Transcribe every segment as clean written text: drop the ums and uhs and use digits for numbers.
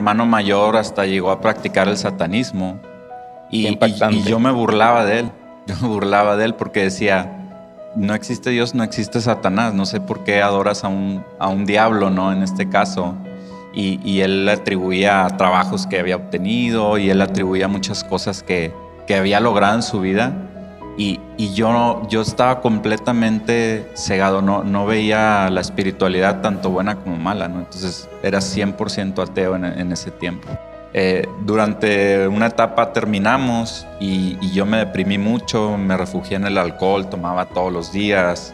hermano mayor hasta llegó a practicar el satanismo y yo me burlaba de él. Yo me burlaba de él porque decía, no existe Dios, no existe Satanás. No sé por qué adoras a un diablo, ¿no? En este caso. Y él le atribuía trabajos que había obtenido y él le atribuía muchas cosas que había logrado en su vida. Y yo estaba completamente cegado, no veía la espiritualidad tanto buena como mala, ¿no? Entonces era 100% ateo en ese tiempo. Durante una etapa terminamos y yo me deprimí mucho, me refugié en el alcohol, tomaba todos los días.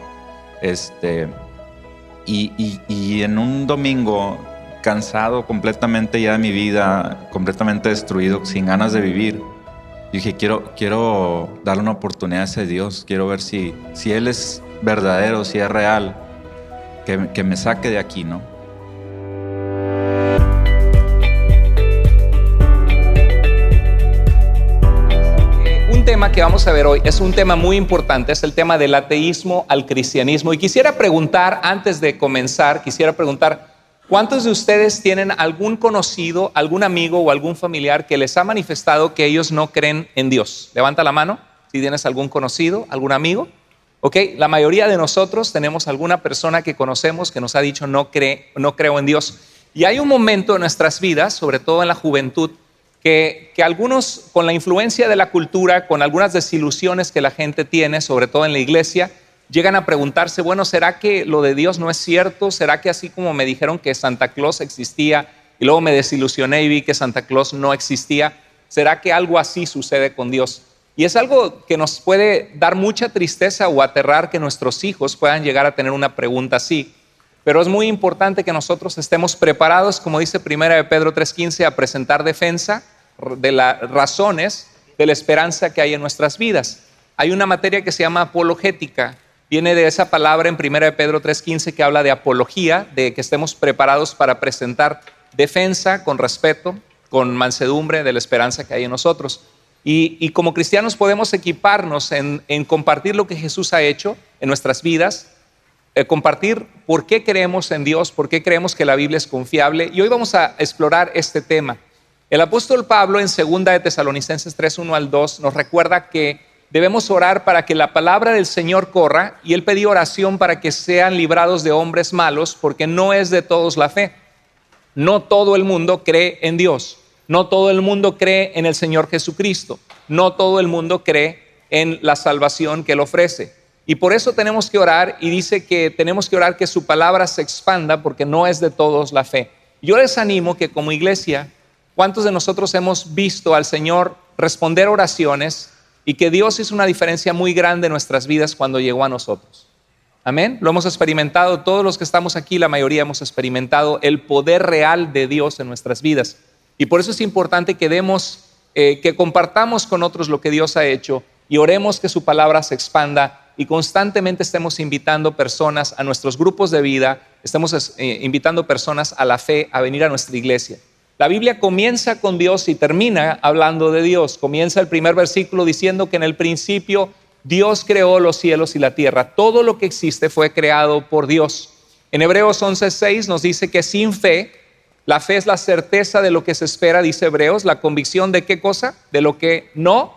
Y en un domingo, cansado completamente ya de mi vida, completamente destruido, sin ganas de vivir, dije, quiero darle una oportunidad a ese Dios, quiero ver si Él es verdadero, si es real, que me saque de aquí, ¿no? Un tema que vamos a ver hoy es un tema muy importante, es el tema del ateísmo al cristianismo. Y quisiera preguntar, antes de comenzar, ¿cuántos de ustedes tienen algún conocido, algún amigo o algún familiar que les ha manifestado que ellos no creen en Dios? Levanta la mano si tienes algún conocido, algún amigo. Ok, la mayoría de nosotros tenemos alguna persona que conocemos que nos ha dicho no creo en Dios. Y hay un momento en nuestras vidas, sobre todo en la juventud, que algunos, con la influencia de la cultura, con algunas desilusiones que la gente tiene, sobre todo en la iglesia, llegan a preguntarse, bueno, ¿será que lo de Dios no es cierto? ¿Será que así como me dijeron que Santa Claus existía y luego me desilusioné y vi que Santa Claus no existía, ¿será que algo así sucede con Dios? Y es algo que nos puede dar mucha tristeza o aterrar que nuestros hijos puedan llegar a tener una pregunta así. Pero es muy importante que nosotros estemos preparados, como dice 1 Pedro 3:15, a presentar defensa de las razones de la esperanza que hay en nuestras vidas. Hay una materia que se llama apologética. Viene de esa palabra en 1 Pedro 3:15 que habla de apología, de que estemos preparados para presentar defensa con respeto, con mansedumbre de la esperanza que hay en nosotros. Y como cristianos podemos equiparnos en compartir lo que Jesús ha hecho en nuestras vidas, compartir por qué creemos en Dios, por qué creemos que la Biblia es confiable. Y hoy vamos a explorar este tema. El apóstol Pablo en 2 de Tesalonicenses 3:1-2 nos recuerda que debemos orar para que la palabra del Señor corra, y él pidió oración para que sean librados de hombres malos, porque no es de todos la fe. No todo el mundo cree en Dios, no todo el mundo cree en el Señor Jesucristo, no todo el mundo cree en la salvación que él ofrece. Y por eso tenemos que orar, y dice que tenemos que orar que su palabra se expanda, porque no es de todos la fe. Yo les animo que como iglesia, ¿cuántos de nosotros hemos visto al Señor responder oraciones y que Dios hizo una diferencia muy grande en nuestras vidas cuando llegó a nosotros? Amén. Lo hemos experimentado, todos los que estamos aquí, la mayoría hemos experimentado el poder real de Dios en nuestras vidas. Y por eso es importante que que compartamos con otros lo que Dios ha hecho y oremos que su palabra se expanda y constantemente estemos invitando personas a nuestros grupos de vida, estemos invitando personas a la fe, a venir a nuestra iglesia. La Biblia comienza con Dios y termina hablando de Dios. Comienza el primer versículo diciendo que en el principio Dios creó los cielos y la tierra. Todo lo que existe fue creado por Dios. En Hebreos 11:6 nos dice que sin fe, la fe es la certeza de lo que se espera, dice Hebreos, la convicción de ¿qué cosa? De lo que no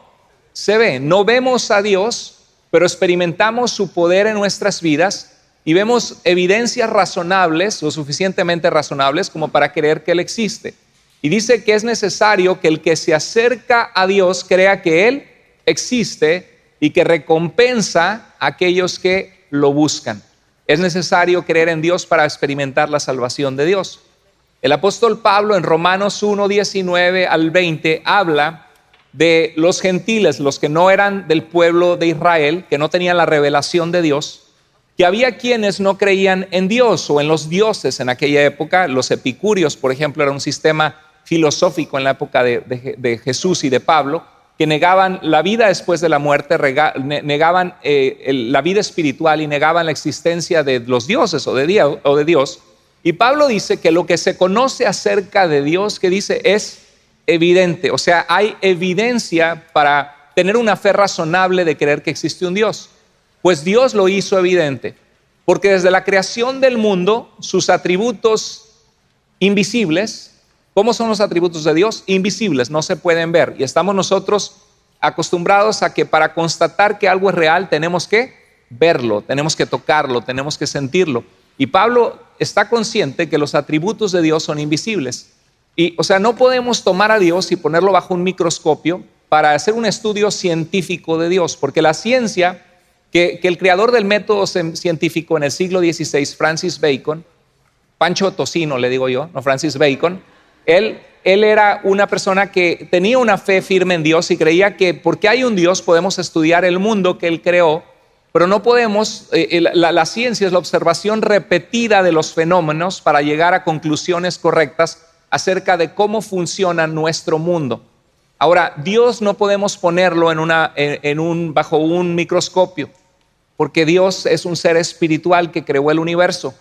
se ve. No vemos a Dios, pero experimentamos su poder en nuestras vidas y vemos evidencias razonables, lo suficientemente razonables como para creer que Él existe. Y dice que es necesario que el que se acerca a Dios crea que Él existe y que recompensa a aquellos que lo buscan. Es necesario creer en Dios para experimentar la salvación de Dios. El apóstol Pablo en Romanos 1:19-20 habla de los gentiles, los que no eran del pueblo de Israel, que no tenían la revelación de Dios, que había quienes no creían en Dios o en los dioses en aquella época. Los epicúreos, por ejemplo, era un sistema filosófico en la época de Jesús y de Pablo, que negaban la vida después de la muerte, negaban la vida espiritual y negaban la existencia de los dioses o de Dios. Y Pablo dice que lo que se conoce acerca de Dios, que dice, es evidente. O sea, hay evidencia para tener una fe razonable de creer que existe un Dios. Pues Dios lo hizo evidente, porque desde la creación del mundo, sus atributos invisibles, ¿Cómo son los atributos de Dios? Invisibles, no se pueden ver. Y estamos nosotros acostumbrados a que para constatar que algo es real tenemos que verlo, tenemos que tocarlo, tenemos que sentirlo. Y Pablo está consciente que los atributos de Dios son invisibles. Y, o sea, no podemos tomar a Dios y ponerlo bajo un microscopio para hacer un estudio científico de Dios, porque la ciencia, que el creador del método científico en el siglo XVI, Francis Bacon, Pancho Tocino le digo yo, no Francis Bacon, él era una persona que tenía una fe firme en Dios y creía que porque hay un Dios podemos estudiar el mundo que Él creó, pero no podemos, la ciencia es la observación repetida de los fenómenos para llegar a conclusiones correctas acerca de cómo funciona nuestro mundo. Ahora, Dios no podemos ponerlo bajo un microscopio, porque Dios es un ser espiritual que creó el universo.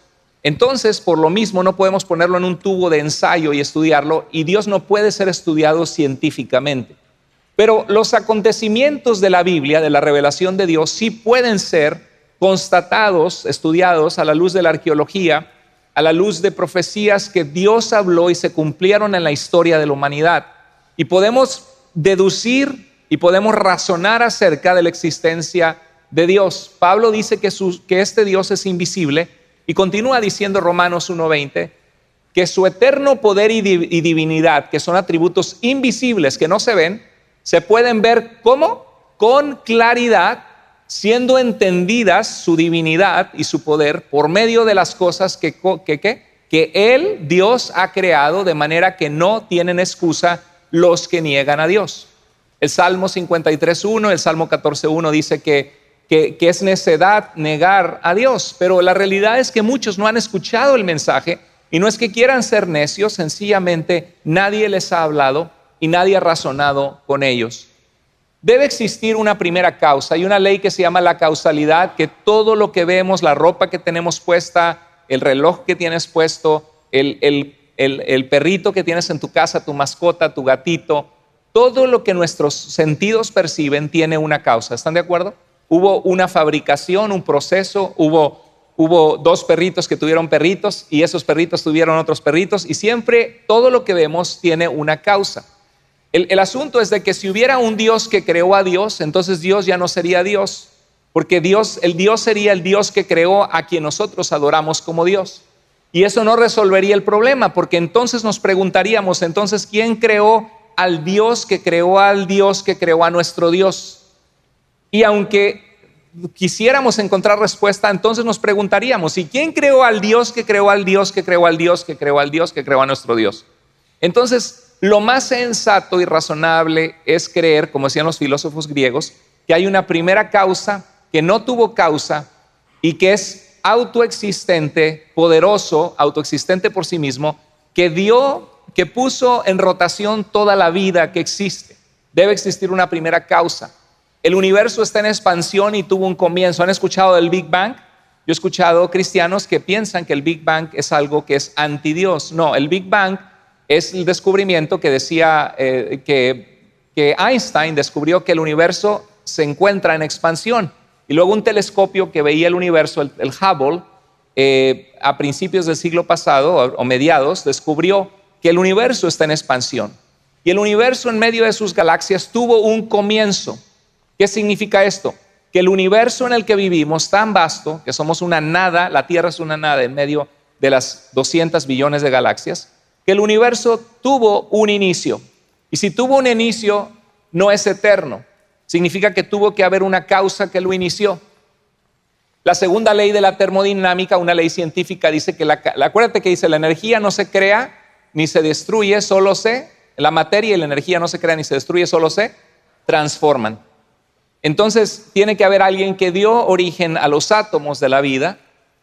Entonces, por lo mismo, no podemos ponerlo en un tubo de ensayo y estudiarlo, y Dios no puede ser estudiado científicamente. Pero los acontecimientos de la Biblia, de la revelación de Dios, sí pueden ser constatados, estudiados a la luz de la arqueología, a la luz de profecías que Dios habló y se cumplieron en la historia de la humanidad. Y podemos deducir y podemos razonar acerca de la existencia de Dios. Pablo dice que este Dios es invisible y continúa diciendo Romanos 1:20 que su eterno poder y divinidad, que son atributos invisibles que no se ven, se pueden ver ¿cómo? Con claridad, siendo entendidas su divinidad y su poder por medio de las cosas que Él, Dios, ha creado, de manera que no tienen excusa los que niegan a Dios. El Salmo 53:1, el Salmo 14:1 dice que es necedad negar a Dios, pero la realidad es que muchos no han escuchado el mensaje y no es que quieran ser necios, sencillamente nadie les ha hablado y nadie ha razonado con ellos. Debe existir una primera causa. Hay una ley que se llama la causalidad, que todo lo que vemos, la ropa que tenemos puesta, el reloj que tienes puesto, el perrito que tienes en tu casa, tu mascota, tu gatito, todo lo que nuestros sentidos perciben tiene una causa. ¿Están de acuerdo? Hubo una fabricación, un proceso, hubo dos perritos que tuvieron perritos y esos perritos tuvieron otros perritos y siempre todo lo que vemos tiene una causa. El asunto es de que si hubiera un Dios que creó a Dios, entonces Dios ya no sería Dios, porque el Dios sería el Dios que creó a quien nosotros adoramos como Dios. Y eso no resolvería el problema, porque entonces nos preguntaríamos, entonces, ¿quién creó al Dios que creó al Dios que creó a nuestro Dios? Y aunque quisiéramos encontrar respuesta, entonces nos preguntaríamos, ¿y quién creó al Dios que creó al Dios que creó al Dios que creó al Dios que creó a nuestro Dios? Entonces, lo más sensato y razonable es creer, como decían los filósofos griegos, que hay una primera causa que no tuvo causa y que es autoexistente, poderoso, autoexistente por sí mismo, que puso en rotación toda la vida que existe. Debe existir una primera causa. El universo está en expansión y tuvo un comienzo. ¿Han escuchado del Big Bang? Yo he escuchado cristianos que piensan que el Big Bang es algo que es anti-Dios. No, el Big Bang es el descubrimiento que decía que Einstein descubrió que el universo se encuentra en expansión. Y luego un telescopio que veía el universo, el Hubble, a principios del siglo pasado o mediados, descubrió que el universo está en expansión. Y el universo en medio de sus galaxias tuvo un comienzo. ¿Qué significa esto? Que el universo en el que vivimos, tan vasto, que somos una nada, la Tierra es una nada en medio de las 200 billones de galaxias, que el universo tuvo un inicio. Y si tuvo un inicio, no es eterno. Significa que tuvo que haber una causa que lo inició. La segunda ley de la termodinámica, una ley científica, dice que acuérdate que dice la energía no se crea ni se destruye, la materia y la energía no se crea ni se destruye, solo se transforman. Entonces tiene que haber alguien que dio origen a los átomos de la vida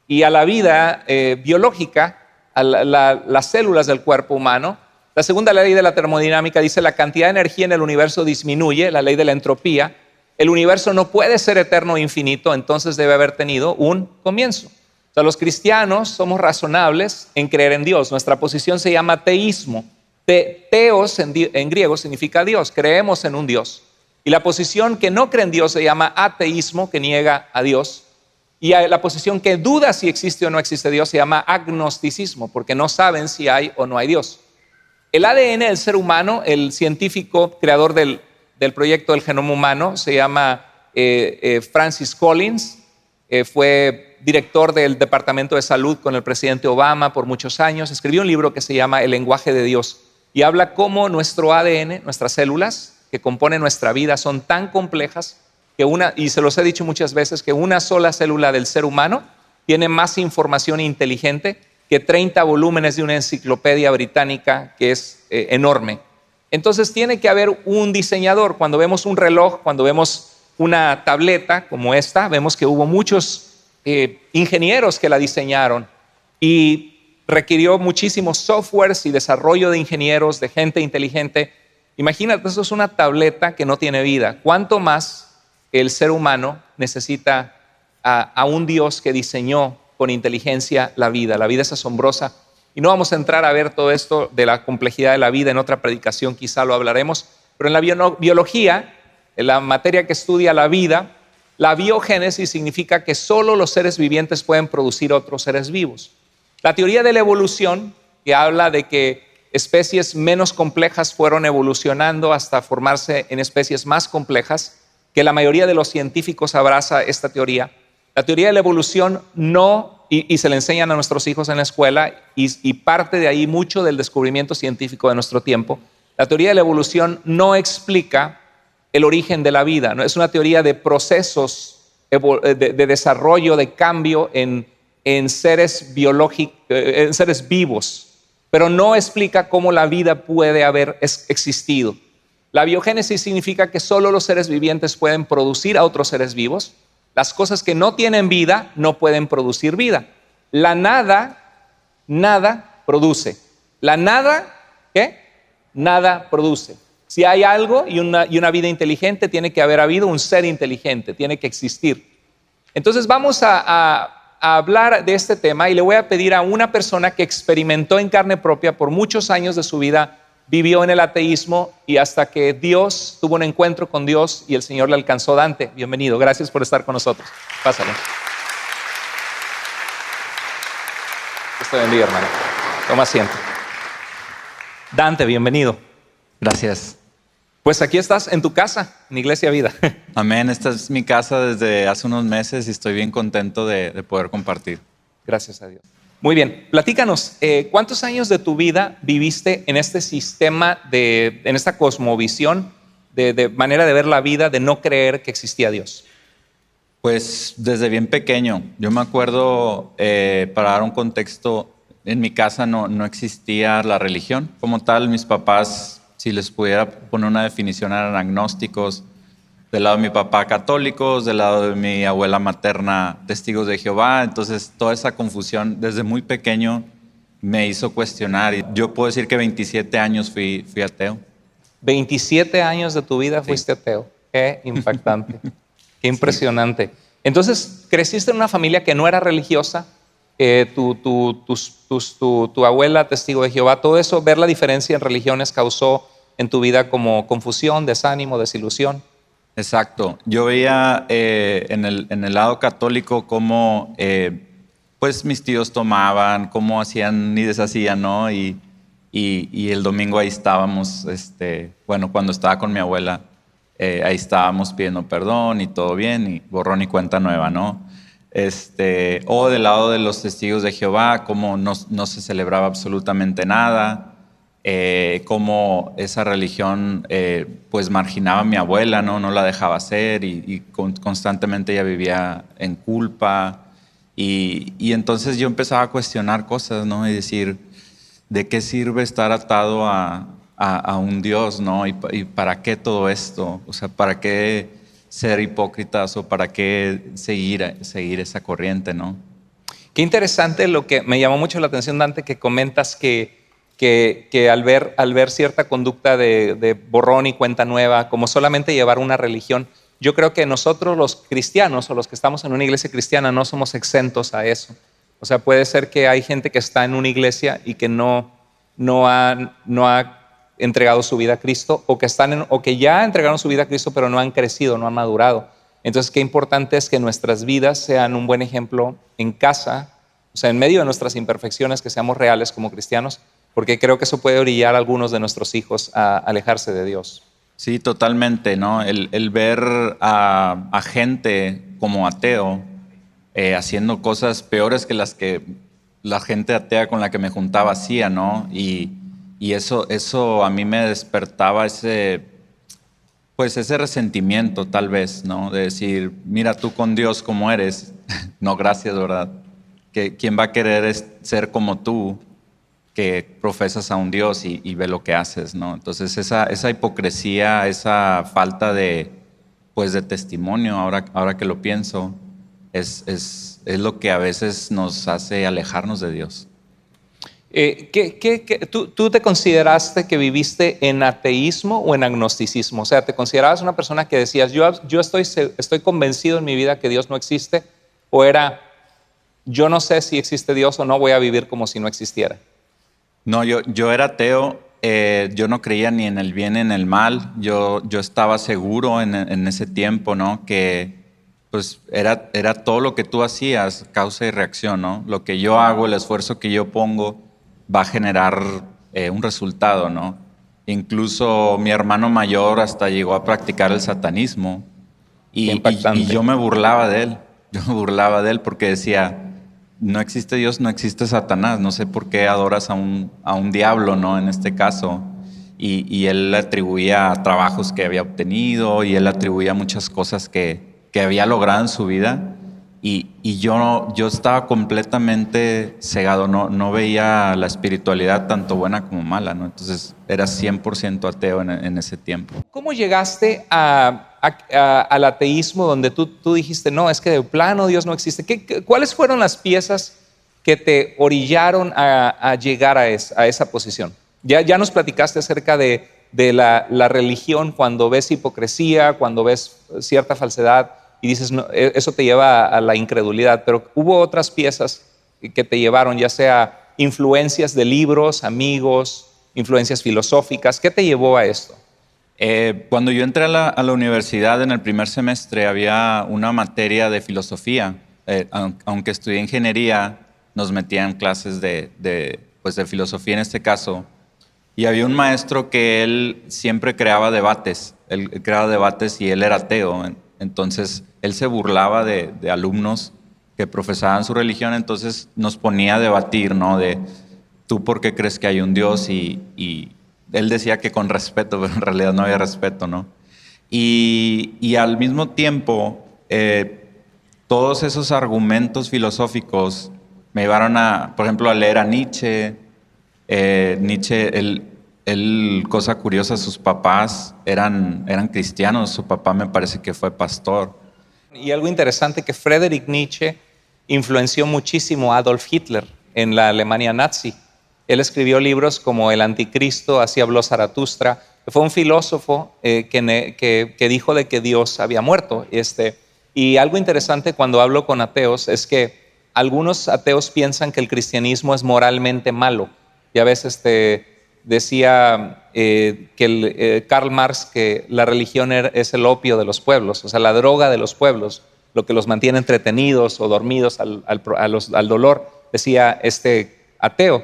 y a la vida biológica, a las células del cuerpo humano. La segunda ley de la termodinámica dice la cantidad de energía en el universo disminuye, la ley de la entropía. El universo no puede ser eterno e infinito, entonces debe haber tenido un comienzo. O sea, los cristianos somos razonables en creer en Dios. Nuestra posición se llama teísmo. Teos en griego significa Dios, creemos en un Dios. Y la posición que no cree en Dios se llama ateísmo, que niega a Dios. Y la posición que duda si existe o no existe Dios se llama agnosticismo, porque no saben si hay o no hay Dios. El ADN del ser humano, el científico creador del proyecto del genoma humano, se llama Francis Collins, fue director del Departamento de Salud con el presidente Obama por muchos años. Escribió un libro que se llama El lenguaje de Dios y habla cómo nuestro ADN, nuestras células que componen nuestra vida son tan complejas que y se los he dicho muchas veces, que una sola célula del ser humano tiene más información inteligente que 30 volúmenes de una enciclopedia británica que es enorme. Entonces tiene que haber un diseñador. Cuando vemos un reloj, cuando vemos una tableta como esta, vemos que hubo muchos ingenieros que la diseñaron y requirió muchísimos softwares y desarrollo de ingenieros, de gente inteligente. Imagínate, eso es una tableta que no tiene vida. ¿Cuánto más el ser humano necesita a un Dios que diseñó con inteligencia la vida? La vida es asombrosa y no vamos a entrar a ver todo esto de la complejidad de la vida en otra predicación, quizá lo hablaremos, pero en la biología, en la materia que estudia la vida, la biogénesis significa que solo los seres vivientes pueden producir otros seres vivos. La teoría de la evolución, que habla de que especies menos complejas fueron evolucionando hasta formarse en especies más complejas, que la mayoría de los científicos abraza esta teoría. La teoría de la evolución y se le enseñan a nuestros hijos en la escuela y parte de ahí mucho del descubrimiento científico de nuestro tiempo. La teoría de la evolución no explica el origen de la vida, ¿no? Es una teoría de procesos de desarrollo, de cambio en seres biológicos, en seres vivos, pero no explica cómo la vida puede haber existido. La biogénesis significa que solo los seres vivientes pueden producir a otros seres vivos. Las cosas que no tienen vida no pueden producir vida. La nada produce. La nada, ¿qué? Nada produce. Si hay algo y una vida inteligente, tiene que haber habido un ser inteligente, tiene que existir. Entonces vamos a hablar de este tema y le voy a pedir a una persona que experimentó en carne propia por muchos años de su vida, vivió en el ateísmo y hasta que Dios tuvo un encuentro con Dios y el Señor le alcanzó. Dante, bienvenido, gracias por estar con nosotros. Pásale. Dios te bendiga, hermano. Toma asiento. Dante, bienvenido. Gracias. Pues aquí estás en tu casa, en Iglesia Vida. Amén, esta es mi casa desde hace unos meses y estoy bien contento de poder compartir. Gracias a Dios. Muy bien, platícanos, ¿cuántos años de tu vida viviste en este sistema, en esta cosmovisión, de manera de ver la vida, de no creer que existía Dios? Pues desde bien pequeño. Yo me acuerdo, para dar un contexto, en mi casa no existía la religión como tal. Mis papás, si les pudiera poner una definición, eran agnósticos. Del lado de mi papá, católicos, del lado de mi abuela materna, testigos de Jehová. Entonces, toda esa confusión desde muy pequeño me hizo cuestionar. Y yo puedo decir que 27 años fui ateo. 27 años de tu vida fuiste ateo. Qué impactante, qué impresionante. Entonces, creciste en una familia que no era religiosa. Tu abuela, testigo de Jehová, todo eso, ver la diferencia en religiones causó en tu vida como confusión, desánimo, desilusión. Exacto. Yo veía en el lado católico cómo pues mis tíos tomaban, cómo hacían y deshacían, ¿no? Y el domingo ahí estábamos, cuando estaba con mi abuela, ahí estábamos pidiendo perdón y todo bien, y borrón y cuenta nueva, ¿no? O del lado de los testigos de Jehová, cómo no se celebraba absolutamente nada. Cómo esa religión pues marginaba a mi abuela, no la dejaba hacer y constantemente ella vivía en culpa y entonces yo empezaba a cuestionar cosas, ¿no? Y decir, ¿de qué sirve estar atado a un Dios, ¿no? ¿Y para qué todo esto? O sea, ¿para qué ser hipócritas o para qué seguir esa corriente, ¿no? Qué interesante lo que me llamó mucho la atención, Dante, que comentas que al ver cierta conducta de borrón y cuenta nueva, como solamente llevar una religión, yo creo que nosotros los cristianos o los que estamos en una iglesia cristiana no somos exentos a eso. O sea, puede ser que hay gente que está en una iglesia y que no ha entregado su vida a Cristo o que ya entregaron su vida a Cristo pero no han crecido, no han madurado. Entonces, qué importante es que nuestras vidas sean un buen ejemplo en casa, o sea, en medio de nuestras imperfecciones, que seamos reales como cristianos, porque creo que eso puede orillar a algunos de nuestros hijos a alejarse de Dios. Sí, totalmente, ¿no? El ver a gente como ateo haciendo cosas peores que las que la gente atea con la que me juntaba hacía, ¿no? Y eso a mí me despertaba ese resentimiento tal vez, ¿no? De decir, mira tú con Dios como eres, no gracias, ¿verdad? ¿Quién va a querer ser como tú, que profesas a un Dios y ve lo que haces, ¿no? Entonces esa hipocresía, esa falta de testimonio, ahora que lo pienso, es lo que a veces nos hace alejarnos de Dios. ¿Tú te consideraste que viviste en ateísmo o en agnosticismo? O sea, ¿te considerabas una persona que decías, yo estoy convencido en mi vida que Dios no existe? ¿O era, yo no sé si existe Dios o no, voy a vivir como si no existiera? No, yo era ateo, yo no creía ni en el bien ni en el mal. Yo estaba seguro en ese tiempo, ¿no? Que pues era todo lo que tú hacías, causa y reacción, ¿no? Lo que yo hago, el esfuerzo que yo pongo, va a generar un resultado, ¿no? Incluso mi hermano mayor hasta llegó a practicar el satanismo y yo me burlaba de él. Yo me burlaba de él porque decía, no existe Dios, no existe Satanás, no sé por qué adoras a un diablo, ¿no? En este caso. Y él le atribuía trabajos que había obtenido y él atribuía muchas cosas que había logrado en su vida. Y yo estaba completamente cegado, no veía la espiritualidad tanto buena como mala, ¿no? Entonces era 100% ateo en ese tiempo. ¿Cómo llegaste al ateísmo donde tú dijiste, no, es que de plano Dios no existe? ¿Cuáles fueron las piezas que te orillaron a llegar a esa posición? Ya nos platicaste acerca de la religión, cuando ves hipocresía, cuando ves cierta falsedad, y dices, no, eso te lleva a la incredulidad, pero hubo otras piezas que te llevaron, ya sea influencias de libros, amigos, influencias filosóficas. ¿Qué te llevó a esto? Cuando yo entré a la universidad en el primer semestre había una materia de filosofía. Aunque estudié ingeniería, nos metían clases de filosofía en este caso. Y había un maestro que él siempre creaba debates. Él creaba debates y él era ateo. Entonces, él se burlaba de alumnos que profesaban su religión, entonces nos ponía a debatir, ¿no? De, ¿tú por qué crees que hay un Dios? Y él decía que con respeto, pero en realidad no había respeto, ¿no? Y al mismo tiempo, todos esos argumentos filosóficos me llevaron por ejemplo, a leer a Nietzsche. Nietzsche, él, cosa curiosa, sus papás eran cristianos, su papá me parece que fue pastor. Y algo interesante, que Friedrich Nietzsche influenció muchísimo a Adolf Hitler en la Alemania nazi. Él escribió libros como El Anticristo, Así habló Zaratustra. Fue un filósofo que dijo de que Dios había muerto. Y algo interesante cuando hablo con ateos es que algunos ateos piensan que el cristianismo es moralmente malo. Ya ves, decía Karl Marx que la religión es el opio de los pueblos, o sea, la droga de los pueblos, lo que los mantiene entretenidos o dormidos al dolor, decía este ateo.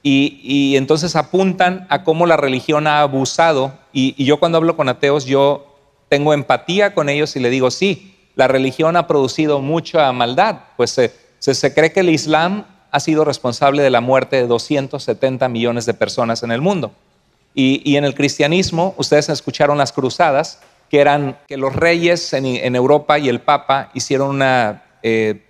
Y entonces apuntan a cómo la religión ha abusado, y yo cuando hablo con ateos, yo tengo empatía con ellos y le digo, sí, la religión ha producido mucha maldad, pues se cree que el Islam ha sido responsable de la muerte de 270 millones de personas en el mundo. Y en el cristianismo, ustedes escucharon las cruzadas, que los reyes en Europa y el Papa hicieron una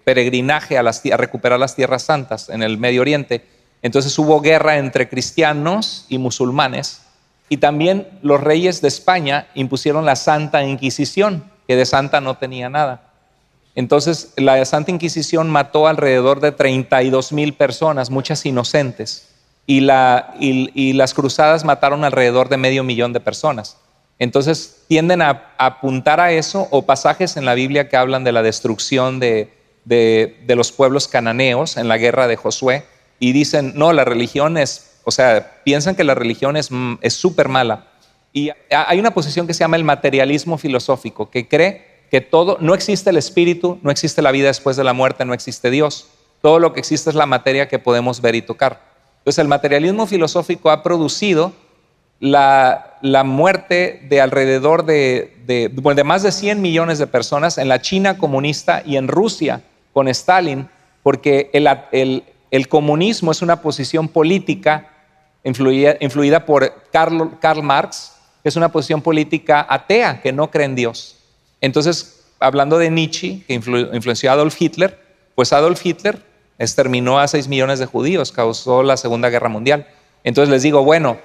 peregrinaje a recuperar las tierras santas en el Medio Oriente. Entonces hubo guerra entre cristianos y musulmanes, y también los reyes de España impusieron la Santa Inquisición, que de santa no tenía nada. Entonces la Santa Inquisición mató alrededor de 32,000 personas, muchas inocentes, y las cruzadas mataron alrededor de 500,000 de personas. Entonces tienden a apuntar a eso, o pasajes en la Biblia que hablan de la destrucción de los pueblos cananeos en la guerra de Josué, y dicen, no, la religión piensan que la religión es súper mala. Y hay una posición que se llama el materialismo filosófico, que cree que no existe el espíritu, no existe la vida después de la muerte, no existe Dios. Todo lo que existe es la materia que podemos ver y tocar. Entonces el materialismo filosófico ha producido la muerte de alrededor de más de 100 millones de personas en la China comunista y en Rusia con Stalin, porque el comunismo es una posición política influida por Karl Marx, que es una posición política atea, que no cree en Dios. Entonces, hablando de Nietzsche, que influenció a Adolf Hitler, pues Adolf Hitler exterminó a 6 millones de judíos, causó la Segunda Guerra Mundial. Entonces les digo, bueno,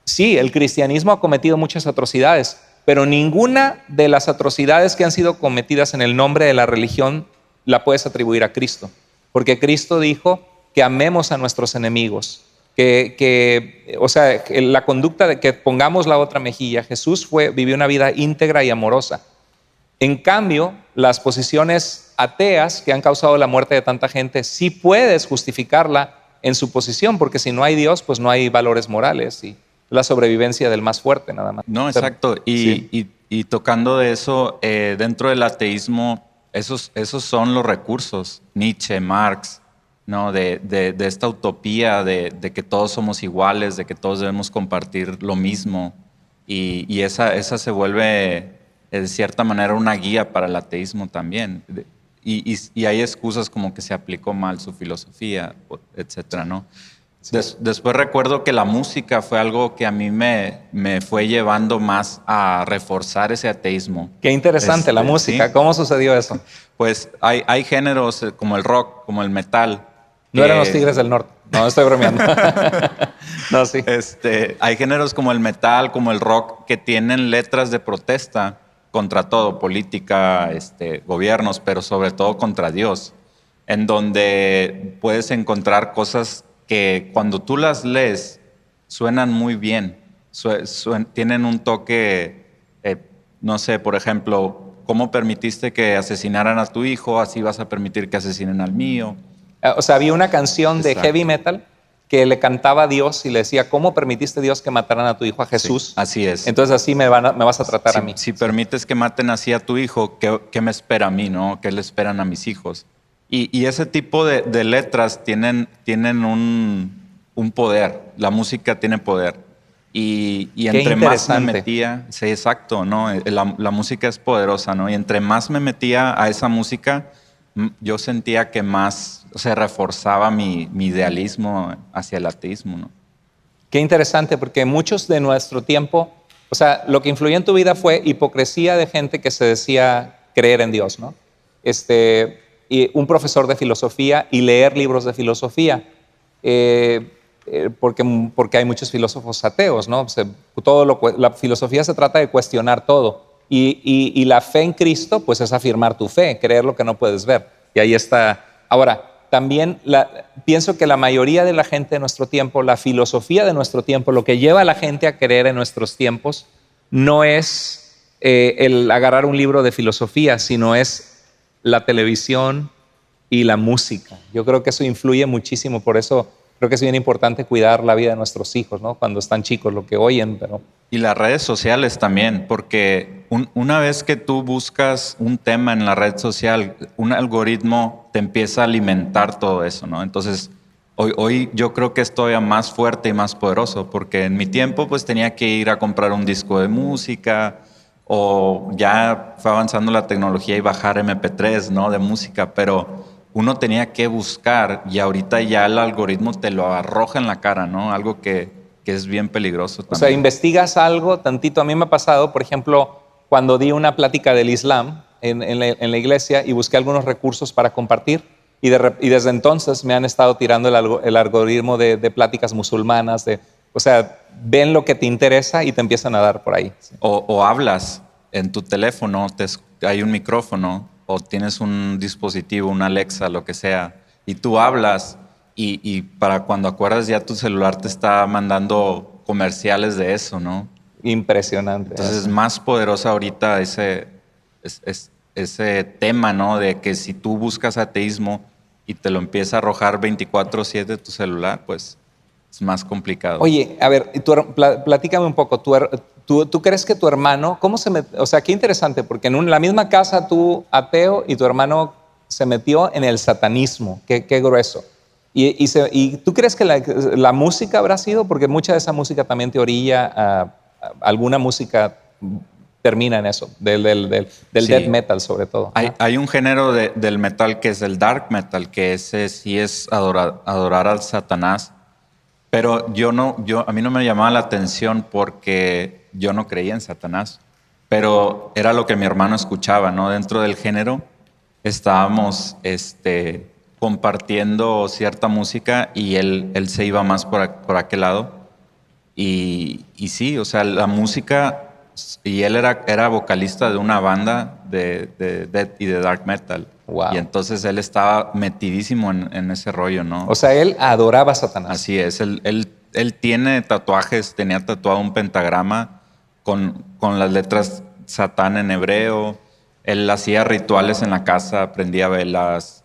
sí, el cristianismo ha cometido muchas atrocidades, pero ninguna de las atrocidades que han sido cometidas en el nombre de la religión la puedes atribuir a Cristo, porque Cristo dijo que amemos a nuestros enemigos, o sea, la conducta de que pongamos la otra mejilla. Jesús vivió una vida íntegra y amorosa. En cambio, las posiciones ateas que han causado la muerte de tanta gente, sí puedes justificarla en su posición, porque si no hay Dios, pues no hay valores morales y la sobrevivencia del más fuerte, nada más. No, exacto. Y tocando de eso, dentro del ateísmo, esos son los recursos. Nietzsche, Marx, ¿no? De esta utopía de que todos somos iguales, de que todos debemos compartir lo mismo. Y esa se vuelve, de cierta manera, una guía para el ateísmo también. Y hay excusas como que se aplicó mal su filosofía, etcétera, ¿no? Sí. Después recuerdo que la música fue algo que a mí me fue llevando más a reforzar ese ateísmo. Qué interesante la música. ¿Sí? ¿Cómo sucedió eso? Pues hay géneros como el rock, como el metal. No eran los Tigres del Norte. No, estoy bromeando. No, sí. Hay géneros como el metal, como el rock, que tienen letras de protesta contra todo, política, gobiernos, pero sobre todo contra Dios, en donde puedes encontrar cosas que cuando tú las lees suenan muy bien, tienen un toque, no sé, por ejemplo, ¿cómo permitiste que asesinaran a tu hijo? Así vas a permitir que asesinen al mío. O sea, había una canción de heavy metal que le cantaba a Dios y le decía, ¿cómo permitiste, Dios, que mataran a tu hijo, a Jesús? Sí, así es. Entonces así me vas a tratar a mí. Si permites que maten así a tu hijo, ¿qué me espera a mí, no? ¿Qué le esperan a mis hijos? Y ese tipo de letras tienen un poder. La música tiene poder. Y entre más me metía... Sí, exacto, ¿no? La música es poderosa, ¿no? Y entre más me metía a esa música, yo sentía que más se reforzaba mi idealismo hacia el ateísmo, ¿no? Qué interesante, porque muchos de nuestro tiempo, o sea, lo que influyó en tu vida fue hipocresía de gente que se decía creer en Dios, ¿no? Y un profesor de filosofía y leer libros de filosofía, porque hay muchos filósofos ateos, ¿no? O sea, la filosofía se trata de cuestionar todo. Y la fe en Cristo, pues es afirmar tu fe, creer lo que no puedes ver. Y ahí está. Ahora, también pienso que la mayoría de la gente de nuestro tiempo, la filosofía de nuestro tiempo, lo que lleva a la gente a creer en nuestros tiempos, no es el agarrar un libro de filosofía, sino es la televisión y la música. Yo creo que eso influye muchísimo, por eso creo que es bien importante cuidar la vida de nuestros hijos, ¿no? Cuando están chicos, lo que oyen, pero... Y las redes sociales también, porque una vez que tú buscas un tema en la red social, un algoritmo te empieza a alimentar todo eso, ¿no? Entonces, hoy yo creo que es todavía más fuerte y más poderoso, porque en mi tiempo pues tenía que ir a comprar un disco de música, o ya fue avanzando la tecnología y bajar MP3, ¿no? De música, pero uno tenía que buscar y ahorita ya el algoritmo te lo arroja en la cara, ¿no? Algo que es bien peligroso también. O sea, investigas algo tantito. A mí me ha pasado, por ejemplo, cuando di una plática del Islam en la iglesia y busqué algunos recursos para compartir y desde entonces me han estado tirando el algoritmo de pláticas musulmanas, o sea, ven lo que te interesa y te empiezan a dar por ahí. Sí. O hablas en tu teléfono, hay un micrófono o tienes un dispositivo, una Alexa, lo que sea, y tú hablas y para cuando acuerdas ya tu celular te está mandando comerciales de eso, ¿no? Impresionante. Entonces es más poderosa ahorita ese tema, ¿no? De que si tú buscas ateísmo y te lo empieza a arrojar 24/7 tu celular, pues es más complicado. Oye, a ver, platícame un poco. ¿Tú crees que tu hermano, o sea, qué interesante, porque en la misma casa tú ateo y tu hermano se metió en el satanismo? Qué grueso. ¿Y tú crees que la música habrá sido? Porque mucha de esa música también te orilla a alguna música termina en eso, del Sí. death metal sobre todo. Hay un género del metal que es el dark metal, que ese sí es adorar al Satanás. Pero a mí no me llamaba la atención porque yo no creía en Satanás. Pero era lo que mi hermano escuchaba, ¿no? Dentro del género estábamos compartiendo cierta música y él se iba más por aquel lado. Y sí, o sea, la música, y él era vocalista de una banda de death y de dark metal. Wow. Y entonces él estaba metidísimo en ese rollo, ¿no? O sea, él adoraba a Satanás. Así es, él tiene tatuajes, tenía tatuado un pentagrama con las letras Satán en hebreo. Él hacía rituales en la casa, prendía velas,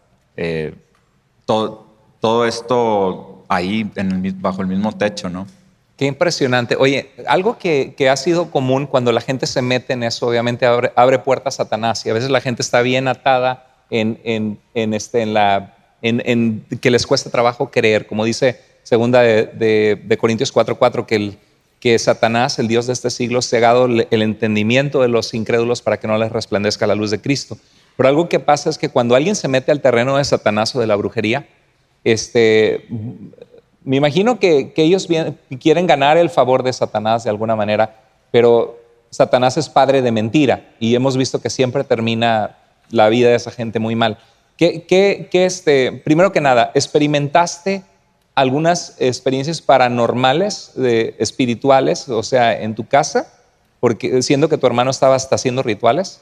todo esto ahí bajo el mismo techo, ¿no? Qué impresionante. Oye, algo que ha sido común cuando la gente se mete en eso, obviamente abre puertas a Satanás, y a veces la gente está bien atada en que les cuesta trabajo creer, como dice segunda de Corintios 4:4, que Satanás, el Dios de este siglo, ha cegado el entendimiento de los incrédulos para que no les resplandezca la luz de Cristo. Pero algo que pasa es que cuando alguien se mete al terreno de Satanás o de la brujería, me imagino que ellos quieren ganar el favor de Satanás de alguna manera, pero Satanás es padre de mentira y hemos visto que siempre termina la vida de esa gente muy mal. Primero que nada, ¿experimentaste algunas experiencias paranormales, espirituales, o sea, en tu casa? Porque siendo que tu hermano estaba hasta haciendo rituales.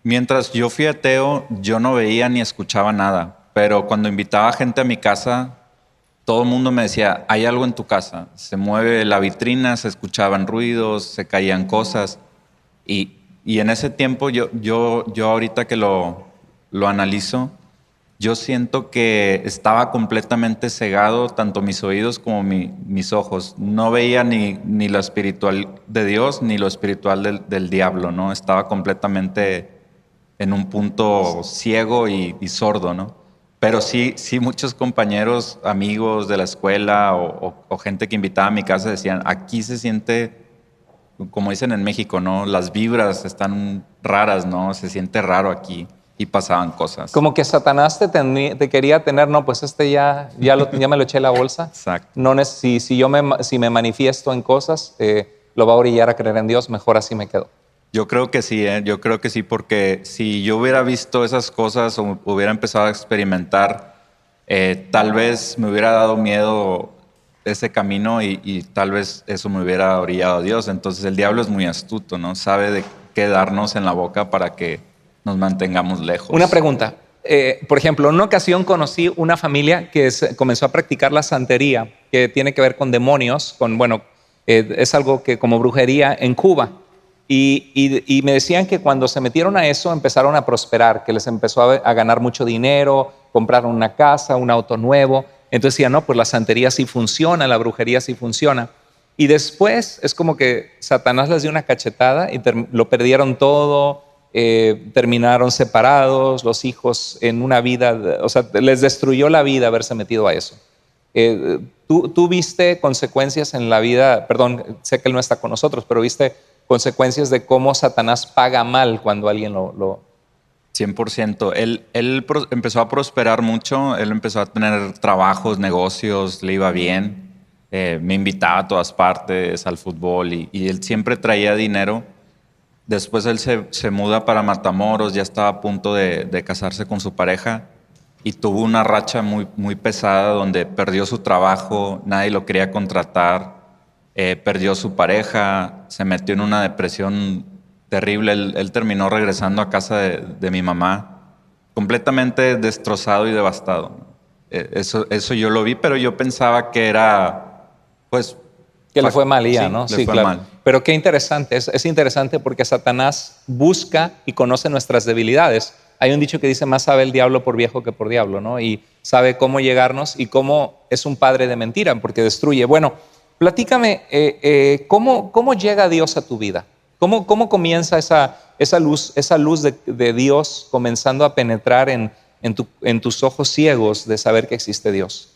Mientras yo fui ateo, yo no veía ni escuchaba nada, pero cuando invitaba gente a mi casa, todo el mundo me decía, hay algo en tu casa, se mueve la vitrina, se escuchaban ruidos, se caían cosas. Y en ese tiempo, yo ahorita que lo analizo, yo siento que estaba completamente cegado, tanto mis oídos como mis ojos. No veía ni lo espiritual de Dios, ni lo espiritual del diablo, ¿no? Estaba completamente en un punto ciego y sordo, ¿no? Pero sí, muchos compañeros, amigos de la escuela o gente que invitaba a mi casa decían, aquí se siente, como dicen en México, ¿no? Las vibras están raras, ¿no? Se siente raro aquí y pasaban cosas. Como que Satanás te quería tener, no, pues ya me lo eché en la bolsa. Exacto. No, si me manifiesto en cosas, lo va a orillar a creer en Dios, mejor así me quedo. Yo creo que sí, yo creo que sí, porque si yo hubiera visto esas cosas o hubiera empezado a experimentar, tal vez me hubiera dado miedo ese camino y tal vez eso me hubiera orillado a Dios. Entonces el diablo es muy astuto, ¿no? Sabe de qué darnos en la boca para que nos mantengamos lejos. Una pregunta. Por ejemplo, en una ocasión conocí una familia que comenzó a practicar la santería, que tiene que ver con demonios, es algo que como brujería en Cuba. Y me decían que cuando se metieron a eso empezaron a prosperar, que les empezó a ganar mucho dinero, compraron una casa, un auto nuevo. Entonces decían, no, pues la santería sí funciona, la brujería sí funciona. Y después es como que Satanás les dio una cachetada y lo perdieron todo, terminaron separados, los hijos en una vida, o sea, les destruyó la vida haberse metido a eso. ¿Tú viste consecuencias en la vida? Perdón, sé que él no está con nosotros, pero viste consecuencias de cómo Satanás paga mal cuando alguien lo... 100%. Él empezó a prosperar mucho, él empezó a tener trabajos, negocios, le iba bien, me invitaba a todas partes al fútbol y él siempre traía dinero. Después él se muda para Matamoros, ya estaba a punto de casarse con su pareja y tuvo una racha muy, muy pesada donde perdió su trabajo, nadie lo quería contratar. Perdió su pareja, se metió en una depresión terrible. Él terminó regresando a casa de mi mamá, completamente destrozado y devastado. Eso yo lo vi, pero yo pensaba que era, pues... Que le fue mal ya, sí, ¿no? Sí, claro. Mal. Pero qué interesante, es interesante porque Satanás busca y conoce nuestras debilidades. Hay un dicho que dice, más sabe el diablo por viejo que por diablo, ¿no? Y sabe cómo llegarnos y cómo es un padre de mentira, porque destruye. Bueno, platícame, ¿cómo llega Dios a tu vida? ¿Cómo comienza esa luz de Dios comenzando a penetrar en tus ojos ciegos de saber que existe Dios?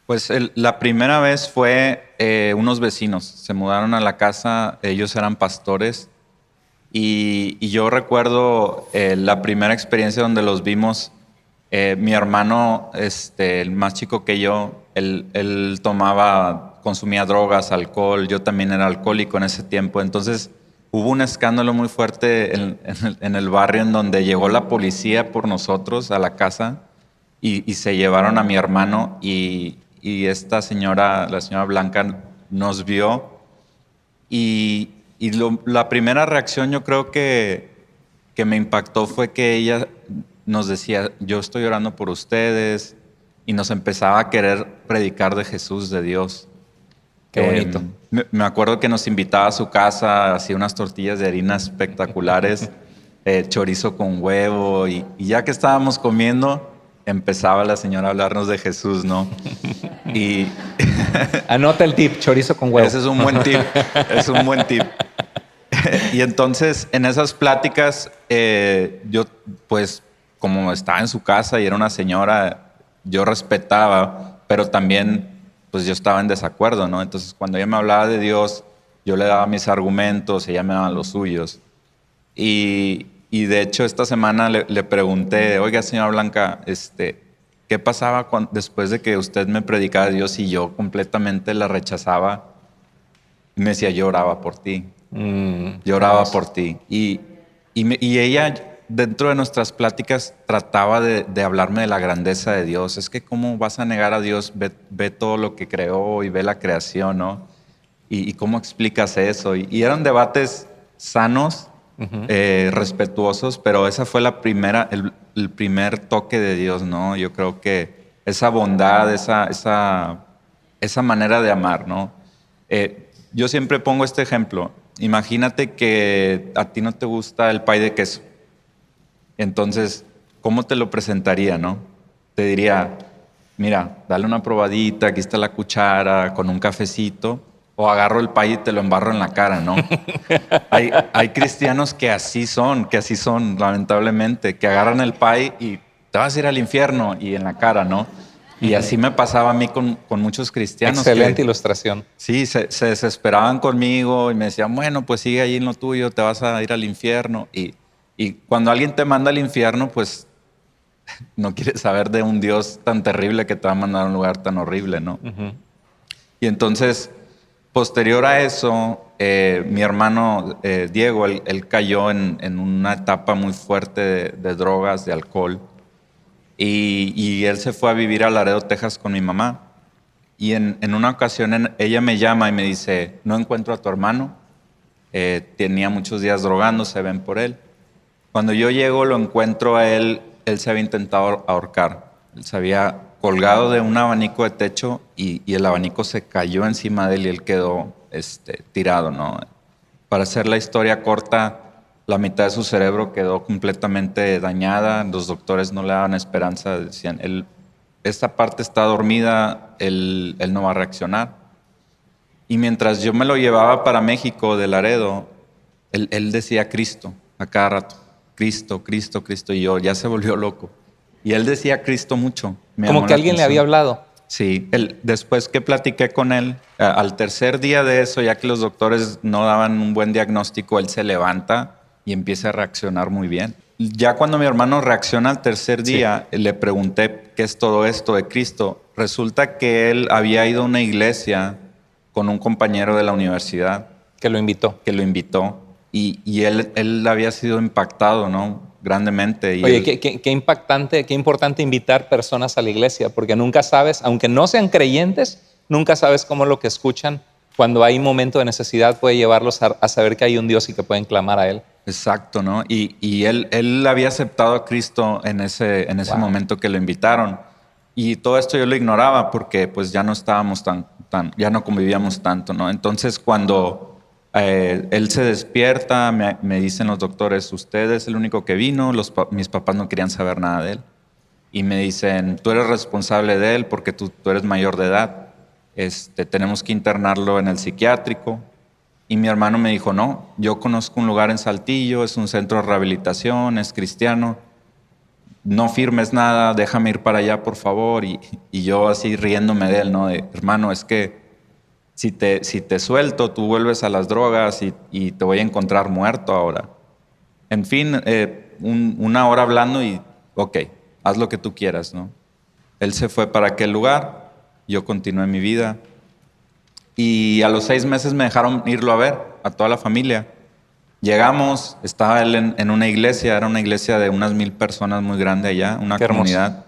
Pues la primera vez fue unos vecinos. Se mudaron a la casa, ellos eran pastores. Y yo recuerdo la primera experiencia donde los vimos. Mi hermano, el más chico que yo, él consumía drogas, alcohol. Yo también era alcohólico en ese tiempo. Entonces hubo un escándalo muy fuerte en el barrio en donde llegó la policía por nosotros a la casa y se llevaron a mi hermano y esta señora, la señora Blanca, nos vio la primera reacción yo creo que me impactó fue que ella nos decía, yo estoy orando por ustedes, y nos empezaba a querer predicar de Jesús, de Dios. Qué bonito. Me acuerdo que nos invitaba a su casa, hacía unas tortillas de harina espectaculares, chorizo con huevo, y ya que estábamos comiendo, empezaba la señora a hablarnos de Jesús, ¿no? Y anota el tip, chorizo con huevo. Ese es un buen tip, es un buen tip. Y entonces, en esas pláticas, yo, pues, como estaba en su casa y era una señora, yo respetaba, pero también, pues, yo estaba en desacuerdo, ¿no? Entonces, cuando ella me hablaba de Dios, yo le daba mis argumentos, ella me daba los suyos. Y de hecho, esta semana le pregunté, oiga, señora Blanca, ¿qué pasaba después de que usted me predicaba de Dios y yo completamente la rechazaba? Y me decía, yo oraba por ti. Yo oraba por ti. Y ella, dentro de nuestras pláticas, trataba de hablarme de la grandeza de Dios. Es que cómo vas a negar a Dios, ve todo lo que creó y ve la creación, ¿no? Y cómo explicas eso. Y eran debates sanos, respetuosos, pero esa fue el primer toque de Dios, ¿no? Yo creo que esa bondad, esa manera de amar, ¿no? Yo siempre pongo este ejemplo. Imagínate que a ti no te gusta el pay de queso. Entonces, ¿cómo te lo presentaría, no? Te diría, mira, dale una probadita, aquí está la cuchara, con un cafecito, o agarro el pay y te lo embarro en la cara, ¿no? Hay cristianos que así son, lamentablemente, que agarran el pay y te vas a ir al infierno y en la cara, ¿no? Y así me pasaba a mí con muchos cristianos. Excelente ilustración. Sí, se desesperaban conmigo y me decían, bueno, pues sigue ahí en lo tuyo, te vas a ir al infierno. Y cuando alguien te manda al infierno, pues no quieres saber de un Dios tan terrible que te va a mandar a un lugar tan horrible, ¿no? Y entonces, posterior a eso, mi hermano Diego, él cayó en una etapa muy fuerte de drogas, de alcohol. Y él se fue a vivir a Laredo, Texas con mi mamá. Y en una ocasión ella me llama y me dice, no encuentro a tu hermano. Tenía muchos días drogándose, ven por él. Cuando yo llego, lo encuentro a él se había intentado ahorcar. Él se había colgado de un abanico de techo y el abanico se cayó encima de él y él quedó tirado, ¿no? Para hacer la historia corta, la mitad de su cerebro quedó completamente dañada. Los doctores no le daban esperanza. Decían, esta parte está dormida, él no va a reaccionar. Y mientras yo me lo llevaba para México, de Laredo, él decía Cristo a cada rato. Cristo, Cristo, Cristo. Y yo, ya se volvió loco. Y él decía Cristo mucho. Como que alguien le había hablado. Sí, después que platiqué con él, al tercer día de eso, ya que los doctores no daban un buen diagnóstico, él se levanta y empieza a reaccionar muy bien. Ya cuando mi hermano reacciona al tercer día, le pregunté qué es todo esto de Cristo. Resulta que él había ido a una iglesia con un compañero de la universidad. Que lo invitó. Y él había sido impactado, ¿no? Grandemente. Y oye, qué impactante, qué importante invitar personas a la iglesia, porque nunca sabes, aunque no sean creyentes, nunca sabes cómo lo que escuchan cuando hay momento de necesidad puede llevarlos a saber que hay un Dios y que pueden clamar a Él. Exacto, ¿no? Y él había aceptado a Cristo en ese momento que lo invitaron. Y todo esto yo lo ignoraba porque pues ya no estábamos ya no convivíamos tanto, ¿no? Entonces cuando él se despierta, me dicen los doctores, usted es el único que vino, mis papás no querían saber nada de él. Y me dicen, tú eres responsable de él porque tú eres mayor de edad, tenemos que internarlo en el psiquiátrico. Y mi hermano me dijo, no, yo conozco un lugar en Saltillo, es un centro de rehabilitación, es cristiano, no firmes nada, déjame ir para allá, por favor. Y yo así riéndome de él, ¿no? De, hermano, es que si te suelto, tú vuelves a las drogas y te voy a encontrar muerto ahora. En fin, una hora hablando y, ok, haz lo que tú quieras, ¿no? Él se fue para aquel lugar, yo continué mi vida. Y a los 6 meses me dejaron irlo a ver, a toda la familia. Llegamos, estaba él en una iglesia, era una iglesia de unas 1000 personas muy grande allá, una Qué comunidad.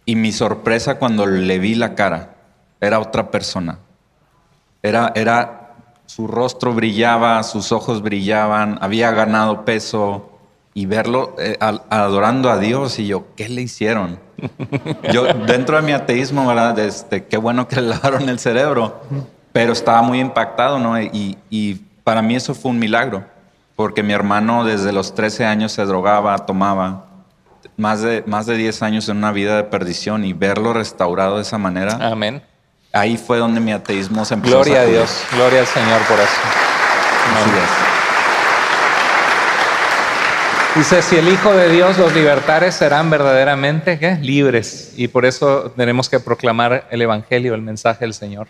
Y mi sorpresa cuando le vi la cara, era otra persona. Su rostro brillaba, sus ojos brillaban, había ganado peso. Y verlo adorando a Dios, y yo, ¿qué le hicieron? Yo, dentro de mi ateísmo, ¿verdad? Qué bueno que le lavaron el cerebro, pero estaba muy impactado, ¿no? Y para mí eso fue un milagro, porque mi hermano desde los 13 años se drogaba, tomaba, más de 10 años en una vida de perdición, y verlo restaurado de esa manera. Amén. Ahí fue donde mi ateísmo se empezó Gloria a sacudir. a Dios, gloria al Señor por eso. Así es. Dice, si el Hijo de Dios los libertare, serán verdaderamente ¿qué? Libres. Y por eso tenemos que proclamar el Evangelio, el mensaje del Señor.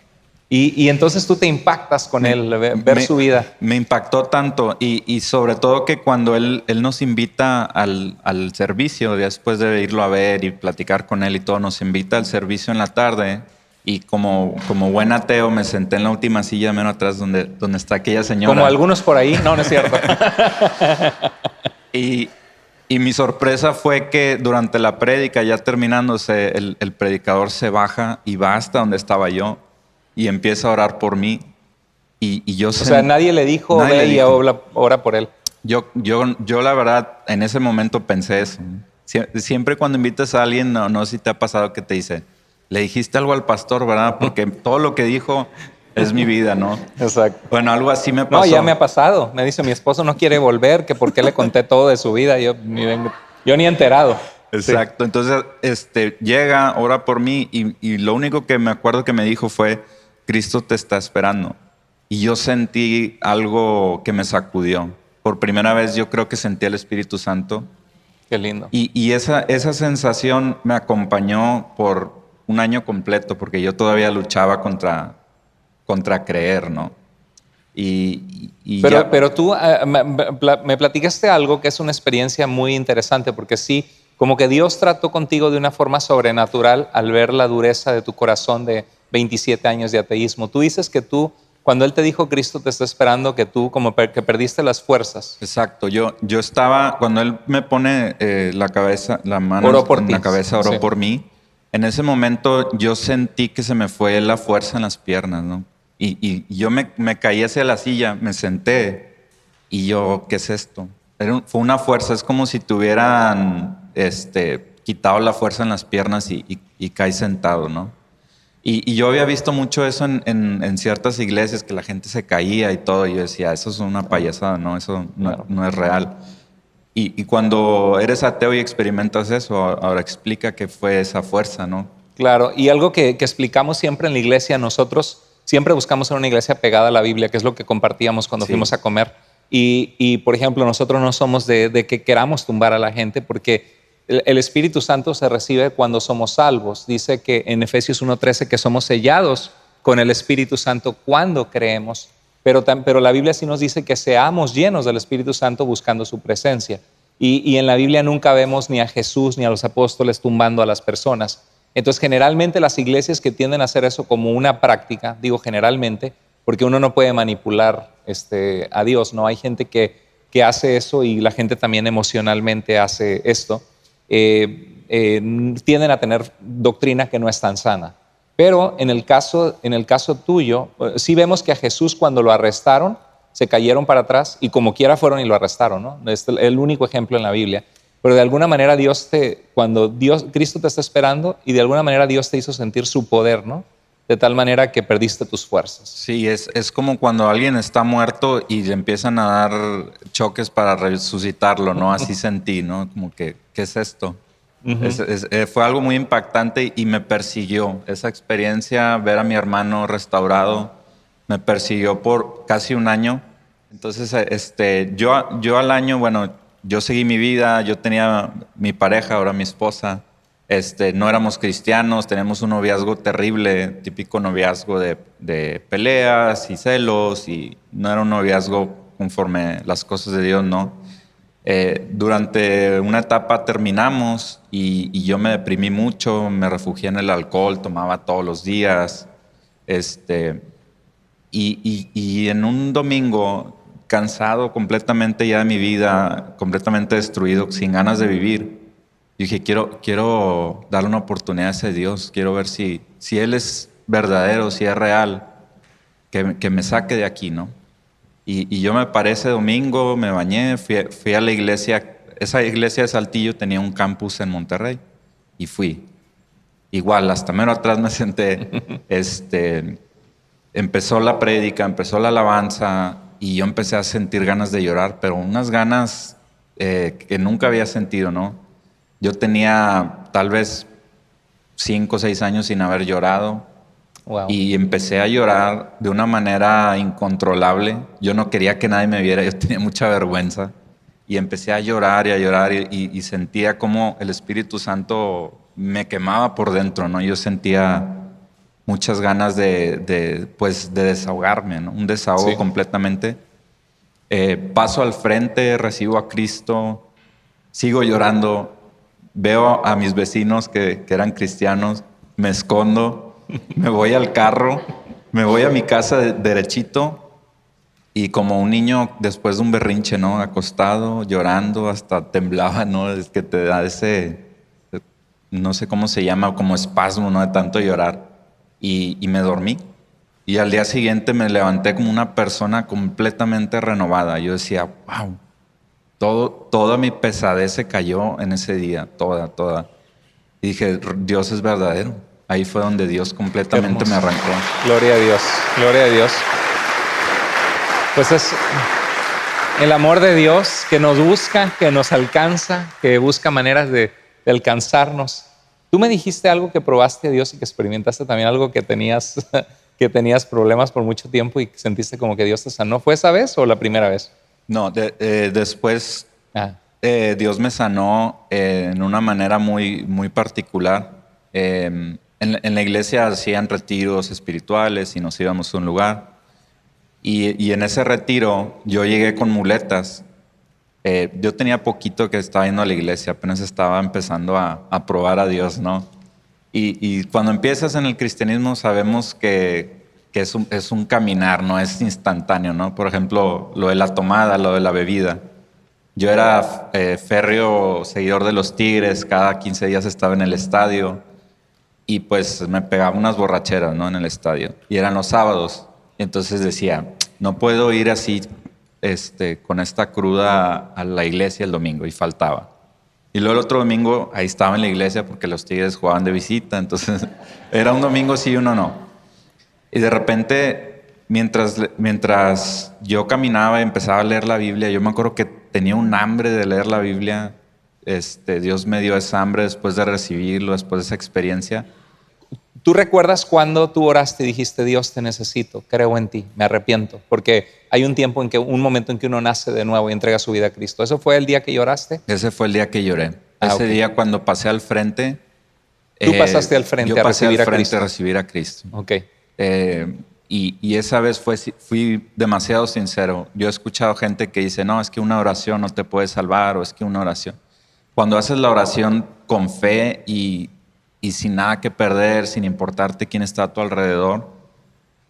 Y entonces tú te impactas con él, ver su vida. Me impactó tanto y sobre todo que cuando él nos invita al servicio, después de irlo a ver y platicar con él y todo, nos invita al servicio en la tarde. Y como buen ateo me senté en la última silla menos atrás donde está aquella señora. Como algunos por ahí, no es cierto. Y mi sorpresa fue que durante la prédica, ya terminándose, el predicador se baja y va hasta donde estaba yo y empieza a orar por mí. Y yo o sea, nadie le dijo, ve y ora por él. Yo la verdad, en ese momento pensé eso. Siempre cuando invitas a alguien, no sé si te ha pasado que te dice, le dijiste algo al pastor, ¿verdad? Porque todo lo que dijo es mi vida, ¿no? Exacto. Bueno, algo así me pasó. No, ya me ha pasado. Me dice, mi esposo no quiere volver, que por qué le conté todo de su vida. Yo ni enterado. Exacto. Sí. Entonces, llega, ora por mí y lo único que me acuerdo que me dijo fue, Cristo te está esperando. Y yo sentí algo que me sacudió. Por primera vez yo creo que sentí el Espíritu Santo. Qué lindo. Y esa sensación me acompañó por un año completo, porque yo todavía luchaba contra creer, ¿no? Pero tú me platicaste algo que es una experiencia muy interesante, porque sí, como que Dios trató contigo de una forma sobrenatural al ver la dureza de tu corazón de 27 años de ateísmo. Tú dices que tú, cuando Él te dijo Cristo te está esperando, que tú como que perdiste las fuerzas. Exacto. Yo estaba, cuando Él me pone la mano en la cabeza, oró por mí. En ese momento yo sentí que se me fue la fuerza en las piernas, ¿no? Y yo me caí hacia la silla, me senté y yo, ¿qué es esto? Fue una fuerza, es como si te hubieran quitado la fuerza en las piernas y caí sentado, ¿no? Y yo había visto mucho eso en ciertas iglesias, que la gente se caía y todo, y yo decía, eso es una payasada, ¿no? Eso no es real. Y cuando eres ateo y experimentas eso, ahora explica qué fue esa fuerza, ¿no? Claro, y algo que explicamos siempre en la iglesia, nosotros siempre buscamos ser una iglesia pegada a la Biblia, que es lo que compartíamos cuando fuimos a comer. Y, por ejemplo, nosotros no somos de que queramos tumbar a la gente, porque el Espíritu Santo se recibe cuando somos salvos. Dice que en Efesios 1:13 que somos sellados con el Espíritu Santo cuando creemos. Pero la Biblia sí nos dice que seamos llenos del Espíritu Santo buscando su presencia. Y en la Biblia nunca vemos ni a Jesús ni a los apóstoles tumbando a las personas. Entonces, generalmente las iglesias que tienden a hacer eso como una práctica, digo generalmente, porque uno no puede manipular a Dios, ¿no? Hay gente que hace eso y la gente también emocionalmente hace esto. Tienden a tener doctrina que no es tan sana. Pero en el caso tuyo, sí vemos que a Jesús cuando lo arrestaron, se cayeron para atrás y como quiera fueron y lo arrestaron, ¿no? Es el único ejemplo en la Biblia. Pero de alguna manera Cristo te está esperando y de alguna manera Dios te hizo sentir su poder, ¿no? De tal manera que perdiste tus fuerzas. Sí, es como cuando alguien está muerto y le empiezan a dar choques para resucitarlo, ¿no? Así sentí, ¿no? Como que, ¿qué es esto? Fue algo muy impactante y me persiguió. Esa experiencia, ver a mi hermano restaurado, me persiguió por casi un año. Entonces, yo al año, bueno, yo seguí mi vida, yo tenía mi pareja, ahora mi esposa. No éramos cristianos, teníamos un noviazgo terrible, típico noviazgo de peleas y celos, y no era un noviazgo conforme las cosas de Dios, ¿no? Durante una etapa terminamos y yo me deprimí mucho, me refugié en el alcohol, tomaba todos los días. Y en un domingo, cansado completamente ya de mi vida, completamente destruido, sin ganas de vivir, dije, quiero darle una oportunidad a ese Dios, quiero ver si Él es verdadero, si es real, que me saque de aquí, ¿no? Y yo me paré ese domingo, me bañé, fui a la iglesia. Esa iglesia de Saltillo tenía un campus en Monterrey y fui. Igual, hasta menos atrás me senté. Empezó la prédica, empezó la alabanza y yo empecé a sentir ganas de llorar, pero unas ganas que nunca había sentido, ¿no? Yo tenía tal vez 5 o 6 años sin haber llorado. Wow. Y empecé a llorar de una manera incontrolable. Yo no quería que nadie me viera, yo tenía mucha vergüenza. Y empecé a llorar y sentía como el Espíritu Santo me quemaba por dentro, ¿no? Yo sentía muchas ganas de desahogarme, ¿no? Un desahogo completamente. Paso al frente, recibo a Cristo, sigo llorando, veo a mis vecinos que eran cristianos, me escondo. Me voy al carro, me voy a mi casa derechito y como un niño después de un berrinche, ¿no? Acostado, llorando, hasta temblaba, ¿no? Es que te da ese, no sé cómo se llama, como espasmo, ¿no? De tanto llorar. Y me dormí. Y al día siguiente me levanté como una persona completamente renovada. Yo decía, wow, toda mi pesadez se cayó en ese día, toda. Y dije, Dios es verdadero. Ahí fue donde Dios completamente me arrancó. Gloria a Dios, gloria a Dios. Pues es el amor de Dios que nos busca, que nos alcanza, que busca maneras de alcanzarnos. Tú me dijiste algo que probaste a Dios y que experimentaste también algo que tenías problemas por mucho tiempo y sentiste como que Dios te sanó. ¿Fue esa vez o la primera vez? No, después Dios me sanó en una manera muy, muy particular. En la iglesia hacían retiros espirituales y nos íbamos a un lugar. Y en ese retiro yo llegué con muletas. Yo tenía poquito que estaba yendo a la iglesia, apenas estaba empezando a probar a Dios, ¿no? Y cuando empiezas en el cristianismo sabemos que es un caminar, no es instantáneo, ¿no? Por ejemplo, lo de la tomada, lo de la bebida. Yo era férreo seguidor de los Tigres, cada 15 días estaba en el estadio. Y pues me pegaba unas borracheras, ¿no? En el estadio. Y eran los sábados. Entonces decía, no puedo ir así con esta cruda a la iglesia el domingo. Y faltaba. Y luego el otro domingo ahí estaba en la iglesia porque los Tigres jugaban de visita. Entonces era un domingo sí y uno no. Y de repente, mientras yo caminaba y empezaba a leer la Biblia, yo me acuerdo que tenía un hambre de leer la Biblia. Dios me dio esa hambre después de recibirlo, después de esa experiencia. ¿Tú recuerdas cuando tú oraste y dijiste, Dios, te necesito, creo en ti, me arrepiento? Porque hay un momento en que uno nace de nuevo y entrega su vida a Cristo. ¿Eso fue el día que lloraste? Ese fue el día que lloré. Ese día cuando pasé al frente. Tú pasaste al frente a recibir a Cristo. Ok. Y esa vez fui demasiado sincero. Yo he escuchado gente que dice, no, es que una oración no te puede salvar, o es que una oración. Cuando haces la oración con fe y sin nada que perder, sin importarte quién está a tu alrededor,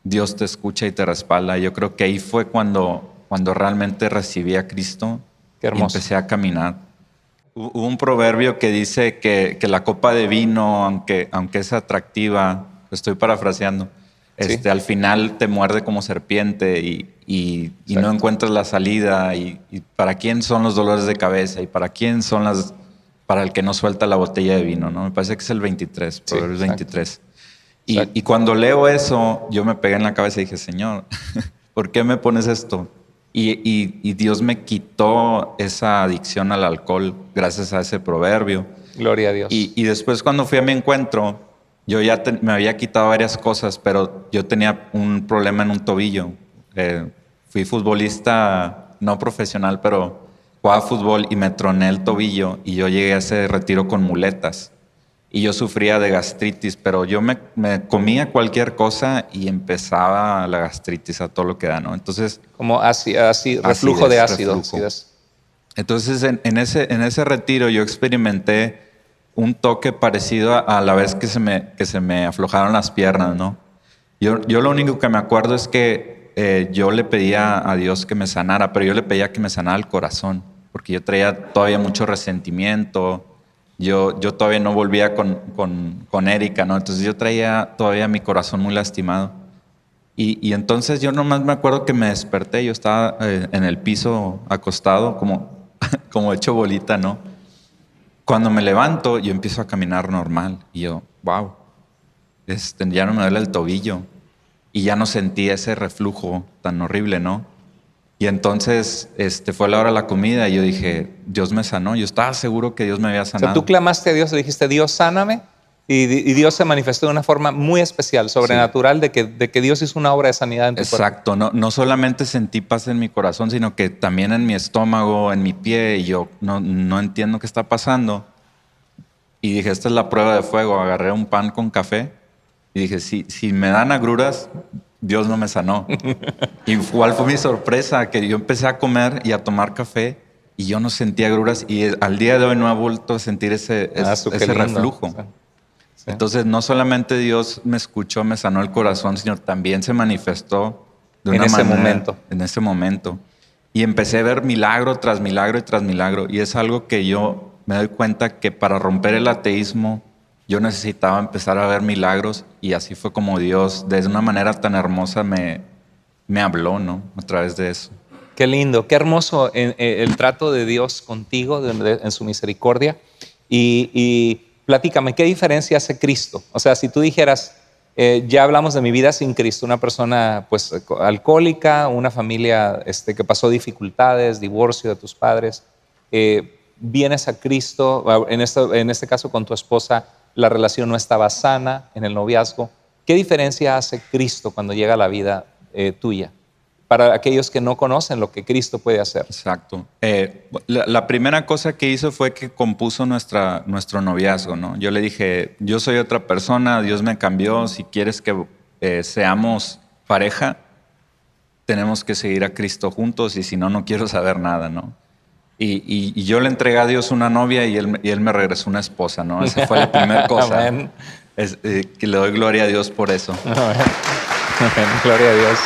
Dios te escucha y te respalda. Yo creo que ahí fue cuando realmente recibí a Cristo. Qué hermoso. Y empecé a caminar. Hubo un proverbio que dice que la copa de vino, aunque es atractiva, estoy parafraseando, ¿sí? Al final te muerde como serpiente y no encuentras la salida. Y ¿para quién son los dolores de cabeza? ¿Y para quién son para el que no suelta la botella de vino? ¿No? Me parece que es el 23, Proverbios 23. Y cuando leo eso, yo me pegué en la cabeza y dije, Señor, ¿por qué me pones esto? Y Dios me quitó esa adicción al alcohol gracias a ese proverbio. Gloria a Dios. Y después cuando fui a mi encuentro, yo ya me había quitado varias cosas, pero yo tenía un problema en un tobillo. Fui futbolista no profesional, pero jugaba fútbol y me troné el tobillo y yo llegué a ese retiro con muletas. Y yo sufría de gastritis, pero yo me comía cualquier cosa y empezaba la gastritis a todo lo que da, ¿no? Entonces... Como reflujo de ácido. Entonces, en ese retiro yo experimenté un toque parecido a la vez que se me aflojaron las piernas, ¿no? Yo lo único que me acuerdo es que yo le pedía a Dios que me sanara, pero yo le pedía que me sanara el corazón, porque yo traía todavía mucho resentimiento. Yo todavía no volvía con Erika, ¿no? Entonces yo traía todavía mi corazón muy lastimado. Y entonces yo nomás me acuerdo que me desperté, yo estaba en el piso acostado, como hecho bolita, ¿no? Cuando me levanto, yo empiezo a caminar normal. Y yo, wow, ya no me duele el tobillo. Y ya no sentí ese reflujo tan horrible, ¿no? Y entonces fue la hora de la comida y yo dije, Dios me sanó. Yo estaba seguro que Dios me había sanado. O sea, tú clamaste a Dios, le dijiste, Dios, sáname. Y Dios se manifestó de una forma muy especial, sobrenatural, sí, de que Dios hizo una obra de sanidad en tu cuerpo. Exacto. No solamente sentí paz en mi corazón, sino que también en mi estómago, en mi pie. Y yo no entiendo qué está pasando. Y dije, esta es la prueba de fuego. Agarré un pan con café y dije, si me dan agruras, Dios no me sanó. Igual fue mi sorpresa, que yo empecé a comer y a tomar café y yo no sentía agruras. Y al día de hoy no he vuelto a sentir ese reflujo. Sí. Entonces, no solamente Dios me escuchó, me sanó el corazón, sino también se manifestó de una manera en ese momento. Y empecé a ver milagro tras milagro y tras milagro. Y es algo que yo me doy cuenta que para romper el ateísmo, yo necesitaba empezar a ver milagros. Y así fue como Dios, de una manera tan hermosa, me habló, ¿no? A través de eso. Qué lindo, qué hermoso el trato de Dios contigo en su misericordia. Y platícame, ¿qué diferencia hace Cristo? O sea, si tú dijeras, ya hablamos de mi vida sin Cristo, una persona pues alcohólica, una familia que pasó dificultades, divorcio de tus padres, vienes a Cristo, en este caso con tu esposa, la relación no estaba sana en el noviazgo. ¿Qué diferencia hace Cristo cuando llega a la vida tuya? Para aquellos que no conocen lo que Cristo puede hacer. Exacto. La primera cosa que hizo fue que compuso nuestro noviazgo, ¿no? Yo le dije, yo soy otra persona, Dios me cambió, si quieres que seamos pareja, tenemos que seguir a Cristo juntos y si no, no quiero saber nada, ¿no? Y yo le entregué a Dios una novia y él me regresó una esposa, ¿no? Esa fue la primera cosa. Amén. Que le doy gloria a Dios por eso. Amén. Gloria a Dios.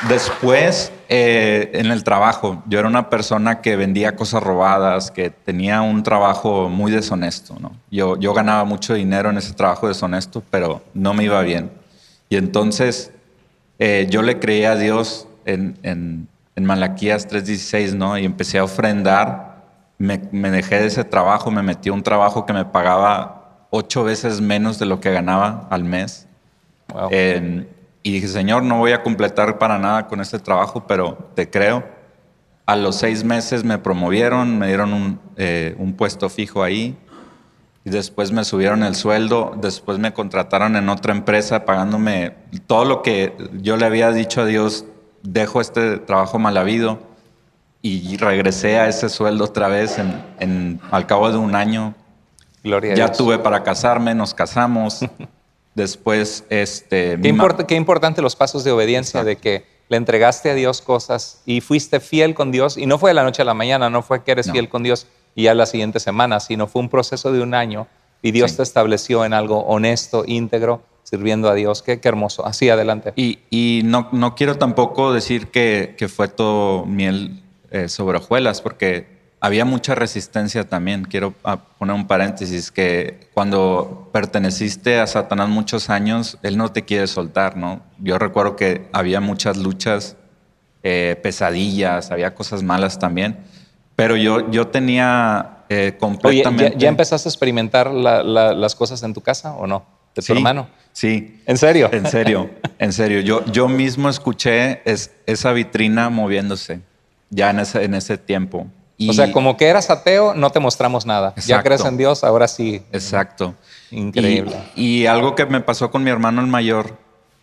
Después, en el trabajo, yo era una persona que vendía cosas robadas, que tenía un trabajo muy deshonesto, ¿no? Yo ganaba mucho dinero en ese trabajo deshonesto, pero no me iba bien. Y entonces yo le creí a Dios en Malaquías 3:16, ¿no? Y empecé a ofrendar. Me dejé de ese trabajo, me metí a un trabajo que me pagaba 8 veces menos de lo que ganaba al mes. Wow. Y dije, Señor, no voy a completar para nada con este trabajo, pero te creo. A los 6 meses me promovieron, me dieron un puesto fijo ahí. Y después me subieron el sueldo. Después me contrataron en otra empresa pagándome todo lo que yo le había dicho a Dios. Dejo este trabajo mal habido. Y regresé a ese sueldo otra vez al cabo de un año. Gloria a ya Dios. tuve para casarme, nos casamos. Después, Qué importante los pasos de obediencia. Exacto. De que le entregaste a Dios cosas y fuiste fiel con Dios. Y no fue de la noche a la mañana, no fue que eres fiel con Dios y ya la siguiente semana, sino fue un proceso de un año y Dios te estableció en algo honesto, íntegro, sirviendo a Dios. Qué hermoso. Así, adelante. Y no quiero tampoco decir que fue todo miel sobre hojuelas, porque había mucha resistencia también. Quiero poner un paréntesis, que cuando perteneciste a Satanás muchos años, él no te quiere soltar, ¿no? Yo recuerdo que había muchas luchas, pesadillas, había cosas malas también, pero yo tenía completamente... Oye, ¿ya empezaste a experimentar las cosas en tu casa o no? ¿De tu hermano? Sí. ¿En serio? En serio, en serio. Yo mismo escuché esa vitrina moviéndose ya en ese tiempo. O sea, como que eras ateo, no te mostramos nada. Exacto. Ya crees en Dios, ahora sí. Exacto. Increíble. Y algo que me pasó con mi hermano el mayor,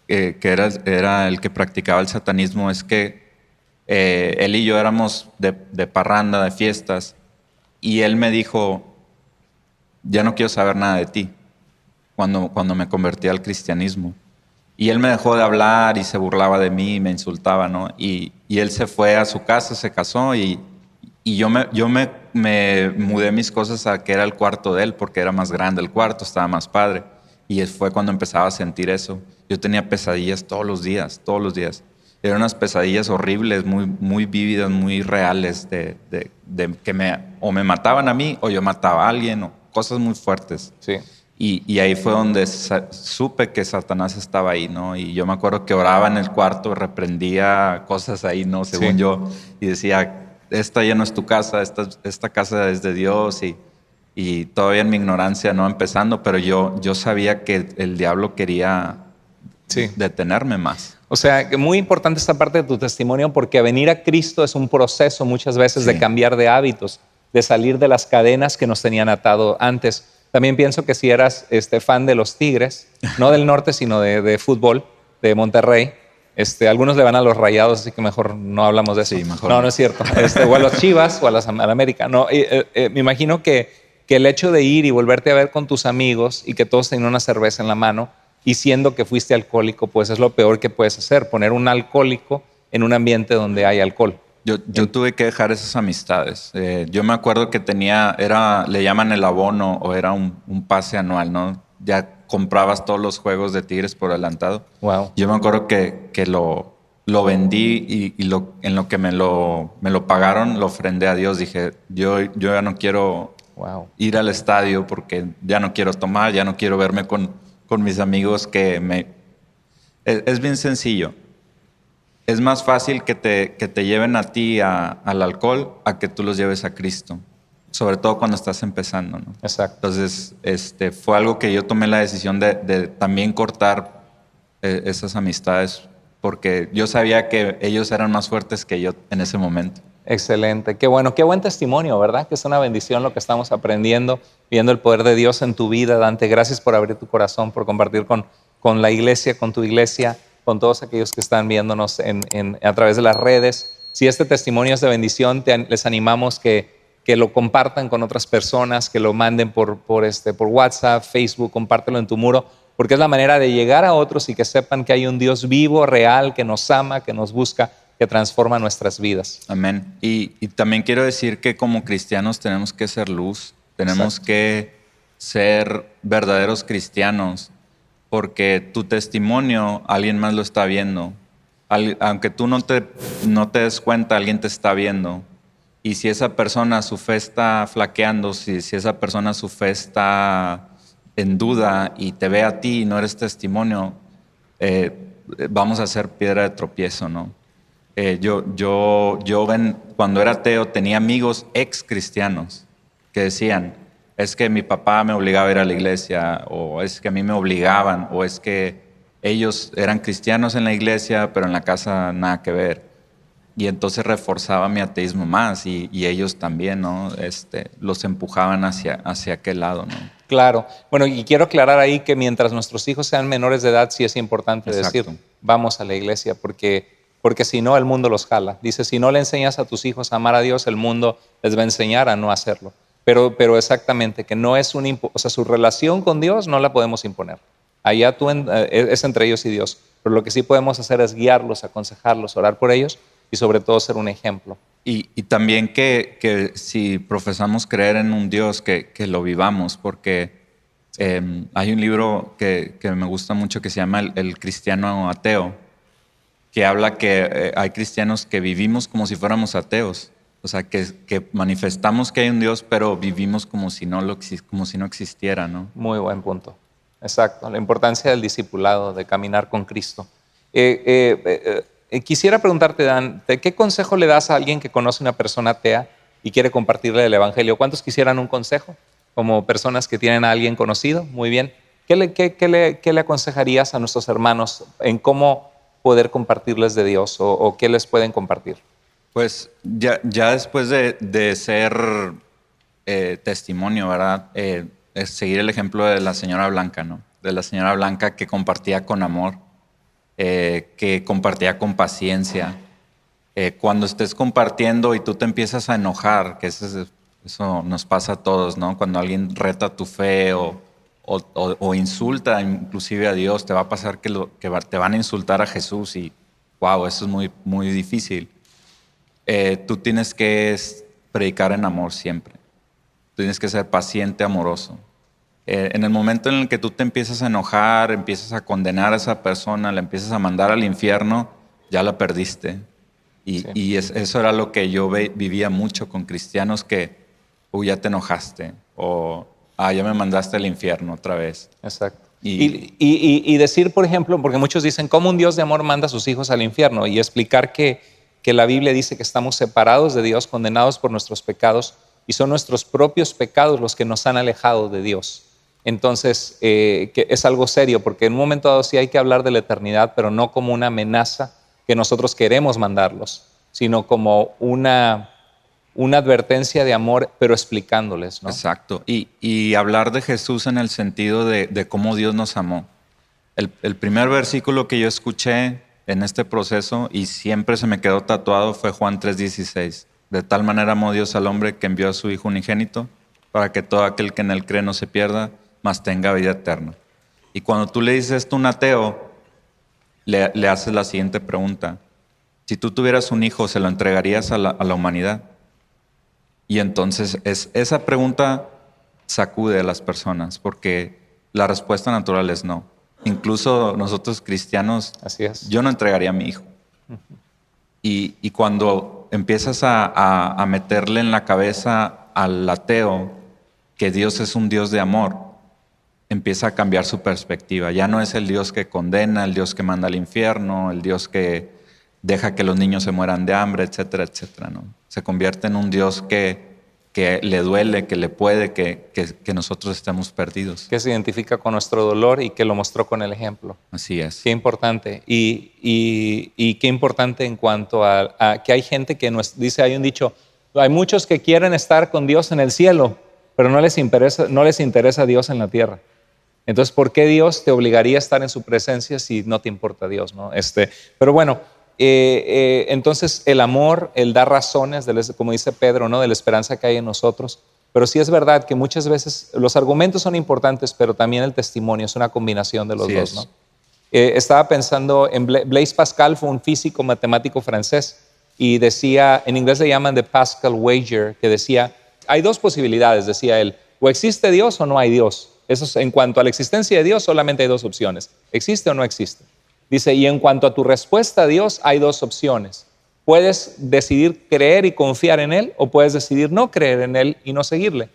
que era el que practicaba el satanismo, es que él y yo éramos de parranda, de fiestas, y él me dijo, ya no quiero saber nada de ti, cuando me convertí al cristianismo. Y él me dejó de hablar y se burlaba de mí, me insultaba, ¿no? Y él se fue a su casa, se casó y yo me mudé mis cosas a que era el cuarto de él, porque era más grande el cuarto, estaba más padre. Y fue cuando empezaba a sentir eso. Yo tenía pesadillas todos los días, todos los días. Eran unas pesadillas horribles, muy, muy vívidas, muy reales, de que o me mataban a mí o yo mataba a alguien, o cosas muy fuertes. Sí. Y ahí fue donde supe que Satanás estaba ahí, ¿no? Y yo me acuerdo que oraba en el cuarto, reprendía cosas ahí, ¿no? Según yo, y decía, esta ya no es tu casa, esta casa es de Dios, y todavía en mi ignorancia, ¿no? Empezando, pero yo sabía que el diablo quería detenerme más. O sea, muy importante esta parte de tu testimonio, porque venir a Cristo es un proceso muchas veces de cambiar de hábitos, de salir de las cadenas que nos tenían atado antes. También pienso que si eras fan de los Tigres, no del norte, sino de fútbol, de Monterrey, algunos le van a los Rayados, así que mejor no hablamos de eso. Sí, mejor no es cierto. O a los Chivas o a la América. No, me imagino que el hecho de ir y volverte a ver con tus amigos y que todos tenían una cerveza en la mano y siendo que fuiste alcohólico, pues es lo peor que puedes hacer, poner un alcohólico en un ambiente donde hay alcohol. Yo tuve que dejar esas amistades. Yo me acuerdo que le llaman el abono o era un pase anual, ¿no? Ya comprabas todos los juegos de Tigres por adelantado. Wow. Yo me acuerdo que lo vendí y en lo que me lo pagaron lo ofrendé a Dios. Dije, yo ya no quiero ir al estadio porque ya no quiero tomar, ya no quiero verme con mis amigos Es bien sencillo. Es más fácil que te lleven a ti al alcohol a que tú los lleves a Cristo, sobre todo cuando estás empezando, ¿no? Exacto. Entonces, fue algo que yo tomé la decisión de también cortar esas amistades, porque yo sabía que ellos eran más fuertes que yo en ese momento. Excelente, qué bueno, qué buen testimonio, ¿verdad? Que es una bendición lo que estamos aprendiendo, viendo el poder de Dios en tu vida, Dante. Gracias por abrir tu corazón, por compartir con la iglesia, con tu iglesia, con todos aquellos que están viéndonos a través de las redes. Si este testimonio es de bendición, les animamos que lo compartan con otras personas, que lo manden por WhatsApp, Facebook, compártelo en tu muro, porque es la manera de llegar a otros y que sepan que hay un Dios vivo, real, que nos ama, que nos busca, que transforma nuestras vidas. Amén. Y también quiero decir que como cristianos tenemos que ser luz, tenemos que ser verdaderos cristianos, porque tu testimonio alguien más lo está viendo. Aunque tú no te des cuenta, alguien te está viendo. Y si esa persona su fe está flaqueando, si esa persona su fe está en duda y te ve a ti y no eres testimonio, vamos a ser piedra de tropiezo, ¿no? Cuando era ateo tenía amigos ex cristianos que decían, es que mi papá me obligaba a ir a la iglesia, o es que a mí me obligaban, o es que ellos eran cristianos en la iglesia, pero en la casa nada que ver. Y entonces reforzaba mi ateísmo más y ellos también, ¿no? Los empujaban hacia aquel lado, ¿no? Claro. Bueno, y quiero aclarar ahí que mientras nuestros hijos sean menores de edad, sí es importante decir, vamos a la iglesia, porque si no, el mundo los jala. Dice, si no le enseñas a tus hijos a amar a Dios, el mundo les va a enseñar a no hacerlo. Pero exactamente, que no es su relación con Dios no la podemos imponer. Allá es entre ellos y Dios. Pero lo que sí podemos hacer es guiarlos, aconsejarlos, orar por ellos y sobre todo ser un ejemplo. Y también que si profesamos creer en un Dios, que lo vivamos, porque hay un libro que me gusta mucho que se llama El cristiano ateo, que habla que hay cristianos que vivimos como si fuéramos ateos. O sea, que manifestamos que hay un Dios, pero vivimos como si no existiera, ¿no? Muy buen punto. Exacto. La importancia del discipulado, de caminar con Cristo. Quisiera preguntarte, Dan, ¿qué consejo le das a alguien que conoce una persona atea y quiere compartirle el evangelio? ¿Cuántos quisieran un consejo? Como personas que tienen a alguien conocido. Muy bien. ¿Qué le aconsejarías a nuestros hermanos en cómo poder compartirles de Dios o qué les pueden compartir? Pues ya después de ser testimonio, ¿verdad? Es seguir el ejemplo de la señora Blanca, ¿no? De la señora Blanca que compartía con amor, que compartía con paciencia, Cuando estés compartiendo y tú te empiezas a enojar, que eso nos pasa a todos, ¿no? Cuando alguien reta tu fe o insulta inclusive a Dios, te va a pasar que te van a insultar a Jesús y wow, eso es muy, muy difícil. Tú tienes que predicar en amor siempre. Tú tienes que ser paciente, amoroso. En el momento en el que tú te empiezas a enojar, empiezas a condenar a esa persona, la empiezas a mandar al infierno, ya la perdiste. Y eso era lo que yo vivía mucho con cristianos que, ya te enojaste, o ya me mandaste al infierno otra vez. Exacto. Y decir, por ejemplo, porque muchos dicen, ¿cómo un Dios de amor manda a sus hijos al infierno? Y explicar que la Biblia dice que estamos separados de Dios, condenados por nuestros pecados, y son nuestros propios pecados los que nos han alejado de Dios. Entonces, que es algo serio, porque en un momento dado sí hay que hablar de la eternidad, pero no como una amenaza que nosotros queremos mandarlos, sino como una advertencia de amor, pero explicándoles, ¿no? Exacto. Y hablar de Jesús en el sentido de cómo Dios nos amó. El primer versículo que yo escuché en este proceso y siempre se me quedó tatuado fue Juan 3:16. De tal manera amó Dios al hombre que envió a su Hijo unigénito para que todo aquel que en él cree no se pierda, mas tenga vida eterna. Y cuando tú le dices esto a un ateo, le haces la siguiente pregunta. Si tú tuvieras un hijo, ¿se lo entregarías a la humanidad? Y entonces esa pregunta sacude a las personas porque la respuesta natural es no. Incluso nosotros cristianos, así es, yo no entregaría a mi hijo. Y cuando empiezas a meterle en la cabeza al ateo que Dios es un Dios de amor, empieza a cambiar su perspectiva. Ya no es el Dios que condena, el Dios que manda al infierno, el Dios que deja que los niños se mueran de hambre, etcétera, etcétera, ¿no? Se convierte en un Dios que le duele, que le puede, que nosotros estemos perdidos. Que se identifica con nuestro dolor y que lo mostró con el ejemplo. Así es. Qué importante. Y qué importante en cuanto a que hay gente que dice, hay un dicho, hay muchos que quieren estar con Dios en el cielo, pero no les interesa Dios en la tierra. Entonces, ¿por qué Dios te obligaría a estar en su presencia si no te importa Dios, ¿no? Pero bueno, entonces el amor, el dar razones, como dice Pedro, ¿no? De la esperanza que hay en nosotros. Pero sí es verdad que muchas veces los argumentos son importantes, pero también el testimonio es una combinación de los dos, ¿no? Estaba pensando en Blaise Pascal, fue un físico matemático francés, y decía, en inglés le llaman the Pascal wager, que decía, hay dos posibilidades, decía él, o existe Dios o no hay Dios. Eso es, en cuanto a la existencia de Dios, solamente hay dos opciones, existe o no existe. Dice, y en cuanto a tu respuesta a Dios, hay dos opciones. Puedes decidir creer y confiar en Él, o puedes decidir no creer en Él y no seguirle.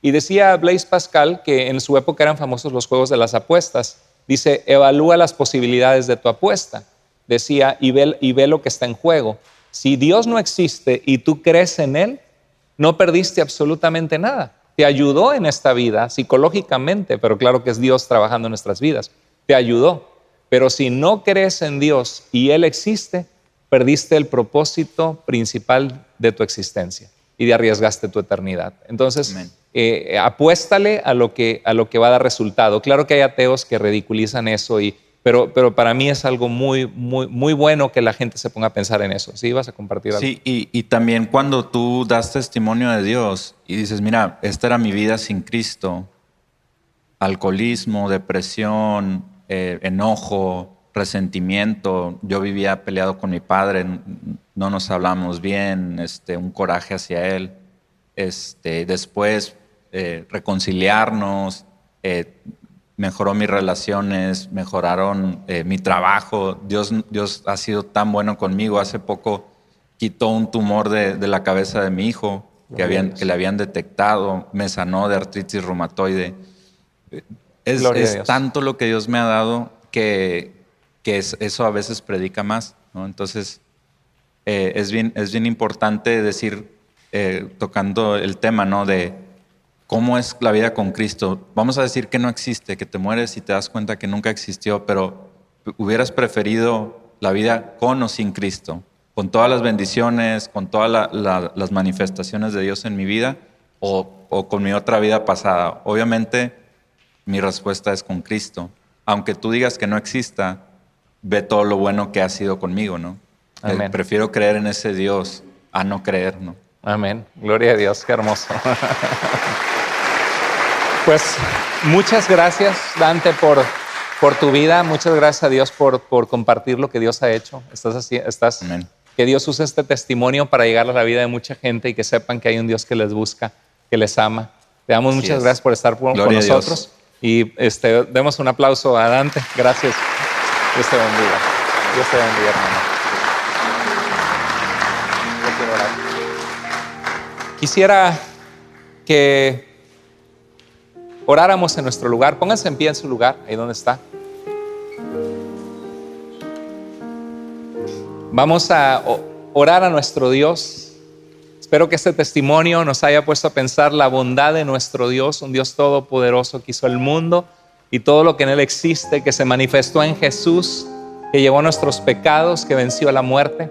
Y decía Blaise Pascal que en su época eran famosos los juegos de las apuestas. Dice, evalúa las posibilidades de tu apuesta. Decía, y ve lo que está en juego. Si Dios no existe y tú crees en Él, no perdiste absolutamente nada. Te ayudó en esta vida psicológicamente, pero claro que es Dios trabajando en nuestras vidas. Te ayudó. Pero si no crees en Dios y Él existe, perdiste el propósito principal de tu existencia y arriesgaste tu eternidad. Entonces, apuéstale a lo que va a dar resultado. Claro que hay ateos que ridiculizan eso, pero para mí es algo muy, muy, muy bueno que la gente se ponga a pensar en eso. ¿Sí? ¿Vas a compartir algo? Sí, y también cuando tú das testimonio de Dios y dices, mira, esta era mi vida sin Cristo, alcoholismo, depresión, enojo, resentimiento, yo vivía peleado con mi padre, no nos hablamos bien, un coraje hacia él, después reconciliarnos, mejoró mis relaciones, mejoraron mi trabajo. Dios ha sido tan bueno conmigo. Hace poco quitó un tumor de la cabeza de mi hijo que le habían detectado, me sanó de artritis reumatoide. Es tanto lo que Dios me ha dado que eso a veces predica más, ¿no? Entonces, es bien importante decir, tocando el tema, ¿no? De cómo es la vida con Cristo. Vamos a decir que no existe, que te mueres y te das cuenta que nunca existió, pero hubieras preferido la vida con o sin Cristo, con todas las bendiciones, con todas las manifestaciones de Dios en mi vida, o con mi otra vida pasada. Obviamente, mi respuesta es con Cristo. Aunque tú digas que no exista, ve todo lo bueno que ha sido conmigo, ¿no? Amén. Prefiero creer en ese Dios a no creer, ¿no? Amén. Gloria a Dios, qué hermoso. Pues muchas gracias, Dante, por tu vida. Muchas gracias a Dios por compartir lo que Dios ha hecho. Amén. Que Dios use este testimonio para llegar a la vida de mucha gente y que sepan que hay un Dios que les busca, que les ama. Te damos muchas gracias por estar con nosotros. Y demos un aplauso a Dante. Gracias. Dios te bendiga. Dios te bendiga, hermano. Quisiera que oráramos en nuestro lugar. Pónganse en pie en su lugar, ahí donde está. Vamos a orar a nuestro Dios. Espero que este testimonio nos haya puesto a pensar la bondad de nuestro Dios, un Dios todopoderoso que hizo el mundo y todo lo que en él existe, que se manifestó en Jesús, que llevó nuestros pecados, que venció la muerte.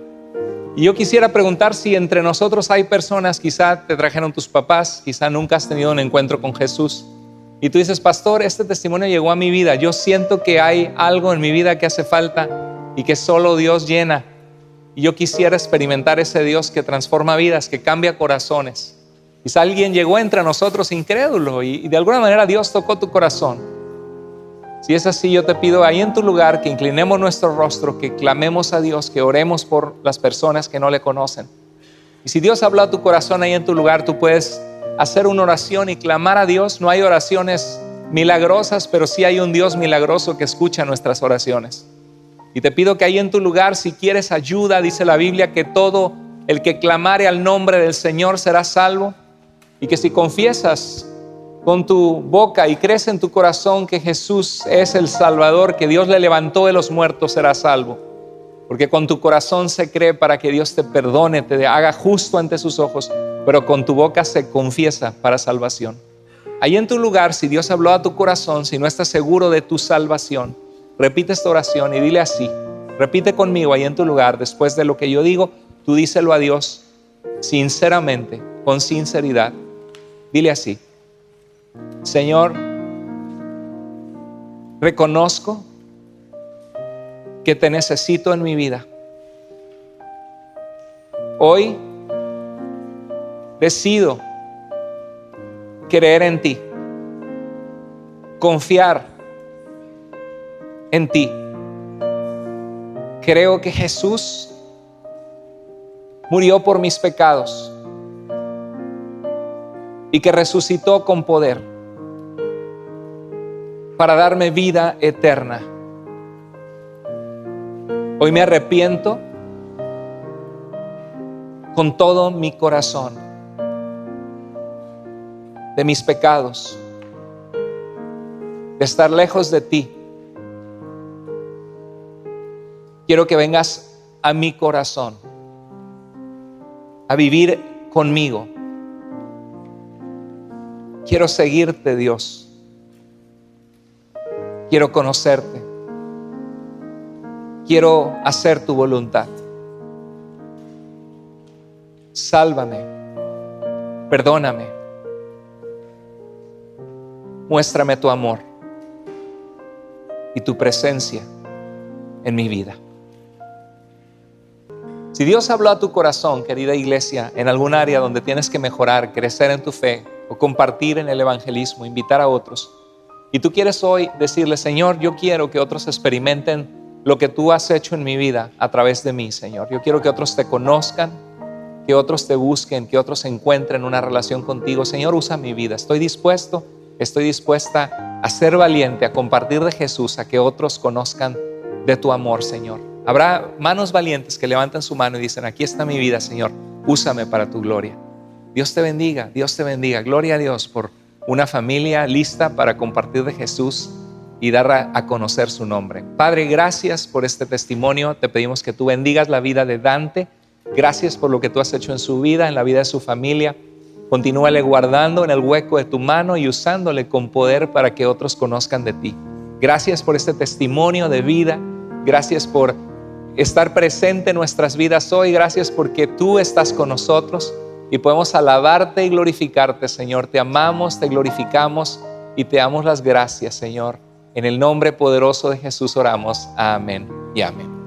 Y yo quisiera preguntar si entre nosotros hay personas, quizá te trajeron tus papás, quizá nunca has tenido un encuentro con Jesús. Y tú dices, pastor, este testimonio llegó a mi vida. Yo siento que hay algo en mi vida que hace falta y que solo Dios llena. Y yo quisiera experimentar ese Dios que transforma vidas, que cambia corazones. Quizá alguien llegó entre nosotros incrédulo y de alguna manera Dios tocó tu corazón. Si es así, yo te pido ahí en tu lugar que inclinemos nuestro rostro, que clamemos a Dios, que oremos por las personas que no le conocen. Y si Dios habló a tu corazón ahí en tu lugar, tú puedes hacer una oración y clamar a Dios. No hay oraciones milagrosas, pero sí hay un Dios milagroso que escucha nuestras oraciones. Y te pido que ahí en tu lugar, si quieres ayuda, dice la Biblia que todo el que clamare al nombre del Señor será salvo. Y que si confiesas con tu boca y crees en tu corazón que Jesús es el Salvador, que Dios le levantó de los muertos, serás salvo. Porque con tu corazón se cree para que Dios te perdone, te haga justo ante sus ojos, pero con tu boca se confiesa para salvación. Ahí en tu lugar, si Dios habló a tu corazón, si no estás seguro de tu salvación, repite esta oración y dile así. Repite conmigo ahí en tu lugar, después de lo que yo digo, tú díselo a Dios sinceramente, con sinceridad. Dile así: Señor, reconozco que te necesito en mi vida. Hoy decido creer en ti, confiar en ti. Creo que Jesús murió por mis pecados y que resucitó con poder para darme vida eterna. Hoy me arrepiento con todo mi corazón de mis pecados, de estar lejos de ti. Quiero que vengas a mi corazón, a vivir conmigo. Quiero seguirte, Dios. Quiero conocerte. Quiero hacer tu voluntad. Sálvame. Perdóname. Muéstrame tu amor y tu presencia en mi vida. Si Dios habló a tu corazón, querida iglesia, en algún área donde tienes que mejorar, crecer en tu fe o compartir en el evangelismo, invitar a otros, y tú quieres hoy decirle: Señor, yo quiero que otros experimenten lo que tú has hecho en mi vida a través de mí, Señor. Yo quiero que otros te conozcan, que otros te busquen, que otros encuentren una relación contigo. Señor, usa mi vida. Estoy dispuesta a ser valiente, a compartir de Jesús, a que otros conozcan de tu amor, Señor. Habrá manos valientes que levantan su mano y dicen: aquí está mi vida, Señor, úsame para tu gloria. Dios te bendiga, Dios te bendiga. Gloria a Dios por una familia lista para compartir de Jesús y dar a conocer su nombre. Padre, gracias por este testimonio. Te pedimos que tú bendigas la vida de Dante. Gracias por lo que tú has hecho en su vida, en la vida de su familia. Continúale guardando en el hueco de tu mano y usándole con poder para que otros conozcan de ti. Gracias por este testimonio de vida. Gracias por estar presente en nuestras vidas hoy. Gracias porque tú estás con nosotros y podemos alabarte y glorificarte, Señor. Te amamos, te glorificamos y te damos las gracias, Señor. En el nombre poderoso de Jesús oramos. Amén y amén.